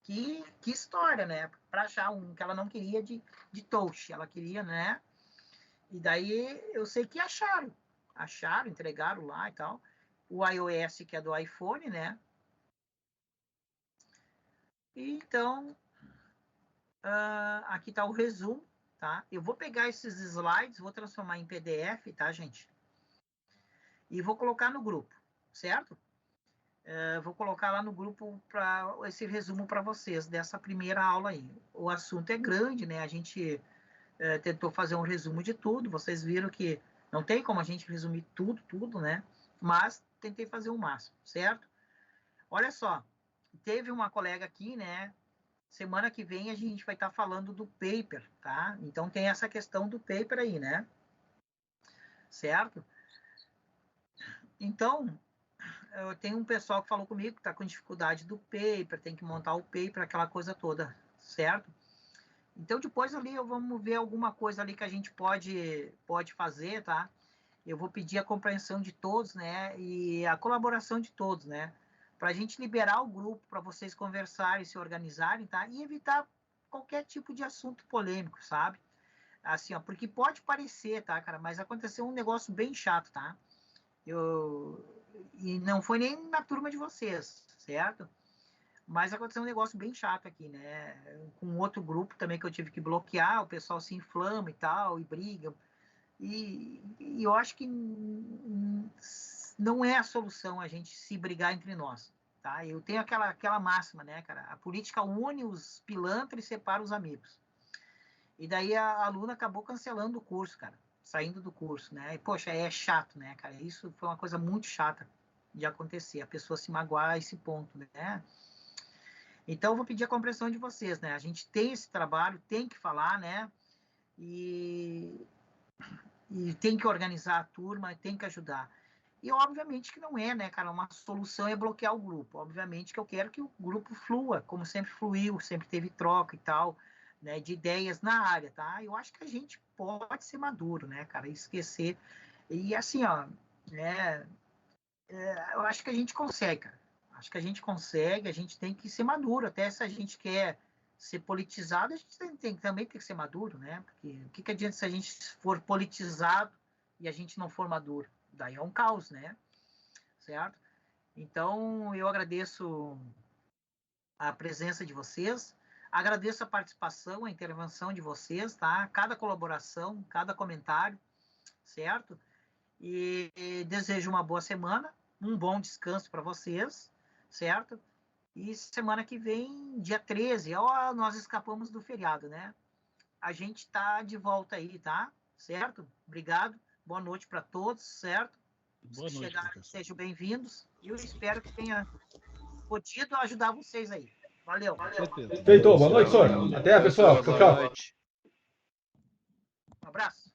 Que história, né? Para achar um que ela não queria de touch, ela queria, né? E daí eu sei que acharam, entregaram lá e tal. O iOS, que é do iPhone, né? E então, aqui está o resumo, tá? Eu vou pegar esses slides, vou transformar em PDF, tá, gente? E vou colocar no grupo, certo? Vou colocar lá no grupo para esse resumo para vocês dessa primeira aula aí. O assunto é grande, né? A gente tentou fazer um resumo de tudo. Vocês viram que não tem como a gente resumir tudo, né? Mas tentei fazer o máximo, certo? Olha só, teve uma colega aqui, né? Semana que vem a gente vai estar falando do paper, tá? Então tem essa questão do paper aí, né? Certo? Então, eu tenho um pessoal que falou comigo que está com dificuldade do paper, tem que montar o paper, aquela coisa toda, certo? Então, depois ali, vamos ver alguma coisa ali que a gente pode fazer, tá? Eu vou pedir a compreensão de todos, né? E a colaboração de todos, né? Para a gente liberar o grupo, para vocês conversarem, se organizarem, tá? E evitar qualquer tipo de assunto polêmico, sabe? Assim, ó, porque pode parecer, tá, cara? Mas aconteceu um negócio bem chato, tá? E não foi nem na turma de vocês, certo? Mas aconteceu um negócio bem chato aqui, né? Com outro grupo também que eu tive que bloquear, o pessoal se inflama e tal, e briga. E eu acho que não é a solução a gente se brigar entre nós, tá? Eu tenho aquela máxima, né, cara? A política une os pilantras e separa os amigos. E daí a aluna acabou cancelando o curso, cara. Saindo do curso, né? E, poxa, é chato, né, cara? Isso foi uma coisa muito chata de acontecer. A pessoa se magoar a esse ponto, né? Então, eu vou pedir a compreensão de vocês, né? A gente tem esse trabalho, tem que falar, né? E tem que organizar a turma, tem que ajudar. E, obviamente, que não é, né, cara? Uma solução é bloquear o grupo. Obviamente que eu quero que o grupo flua, como sempre fluiu, sempre teve troca e tal, né, de ideias na área, tá? Eu acho que a gente pode ser maduro, né, cara? Esquecer. E, assim, ó, né? Eu acho que a gente consegue, cara. Acho que a gente consegue, a gente tem que ser maduro. Até se a gente quer ser politizado, a gente também tem que ser maduro, né? Porque o que adianta se a gente for politizado e a gente não for maduro? Daí é um caos, né? Certo? Então, eu agradeço a presença de vocês, agradeço a participação, a intervenção de vocês, tá? Cada colaboração, cada comentário, certo? E desejo uma boa semana, um bom descanso para vocês, certo? E semana que vem, dia 13, nós escapamos do feriado, né? A gente está de volta aí, tá? Certo? Obrigado. Boa noite para todos, certo? Boa noite, chegarem, professor. sejam bem-vindos. E eu espero que tenha podido ajudar vocês aí. Valeu. Certeza. Feito. Boa noite, senhor. Até, pessoal. Tchau, tchau. Boa noite. Um abraço.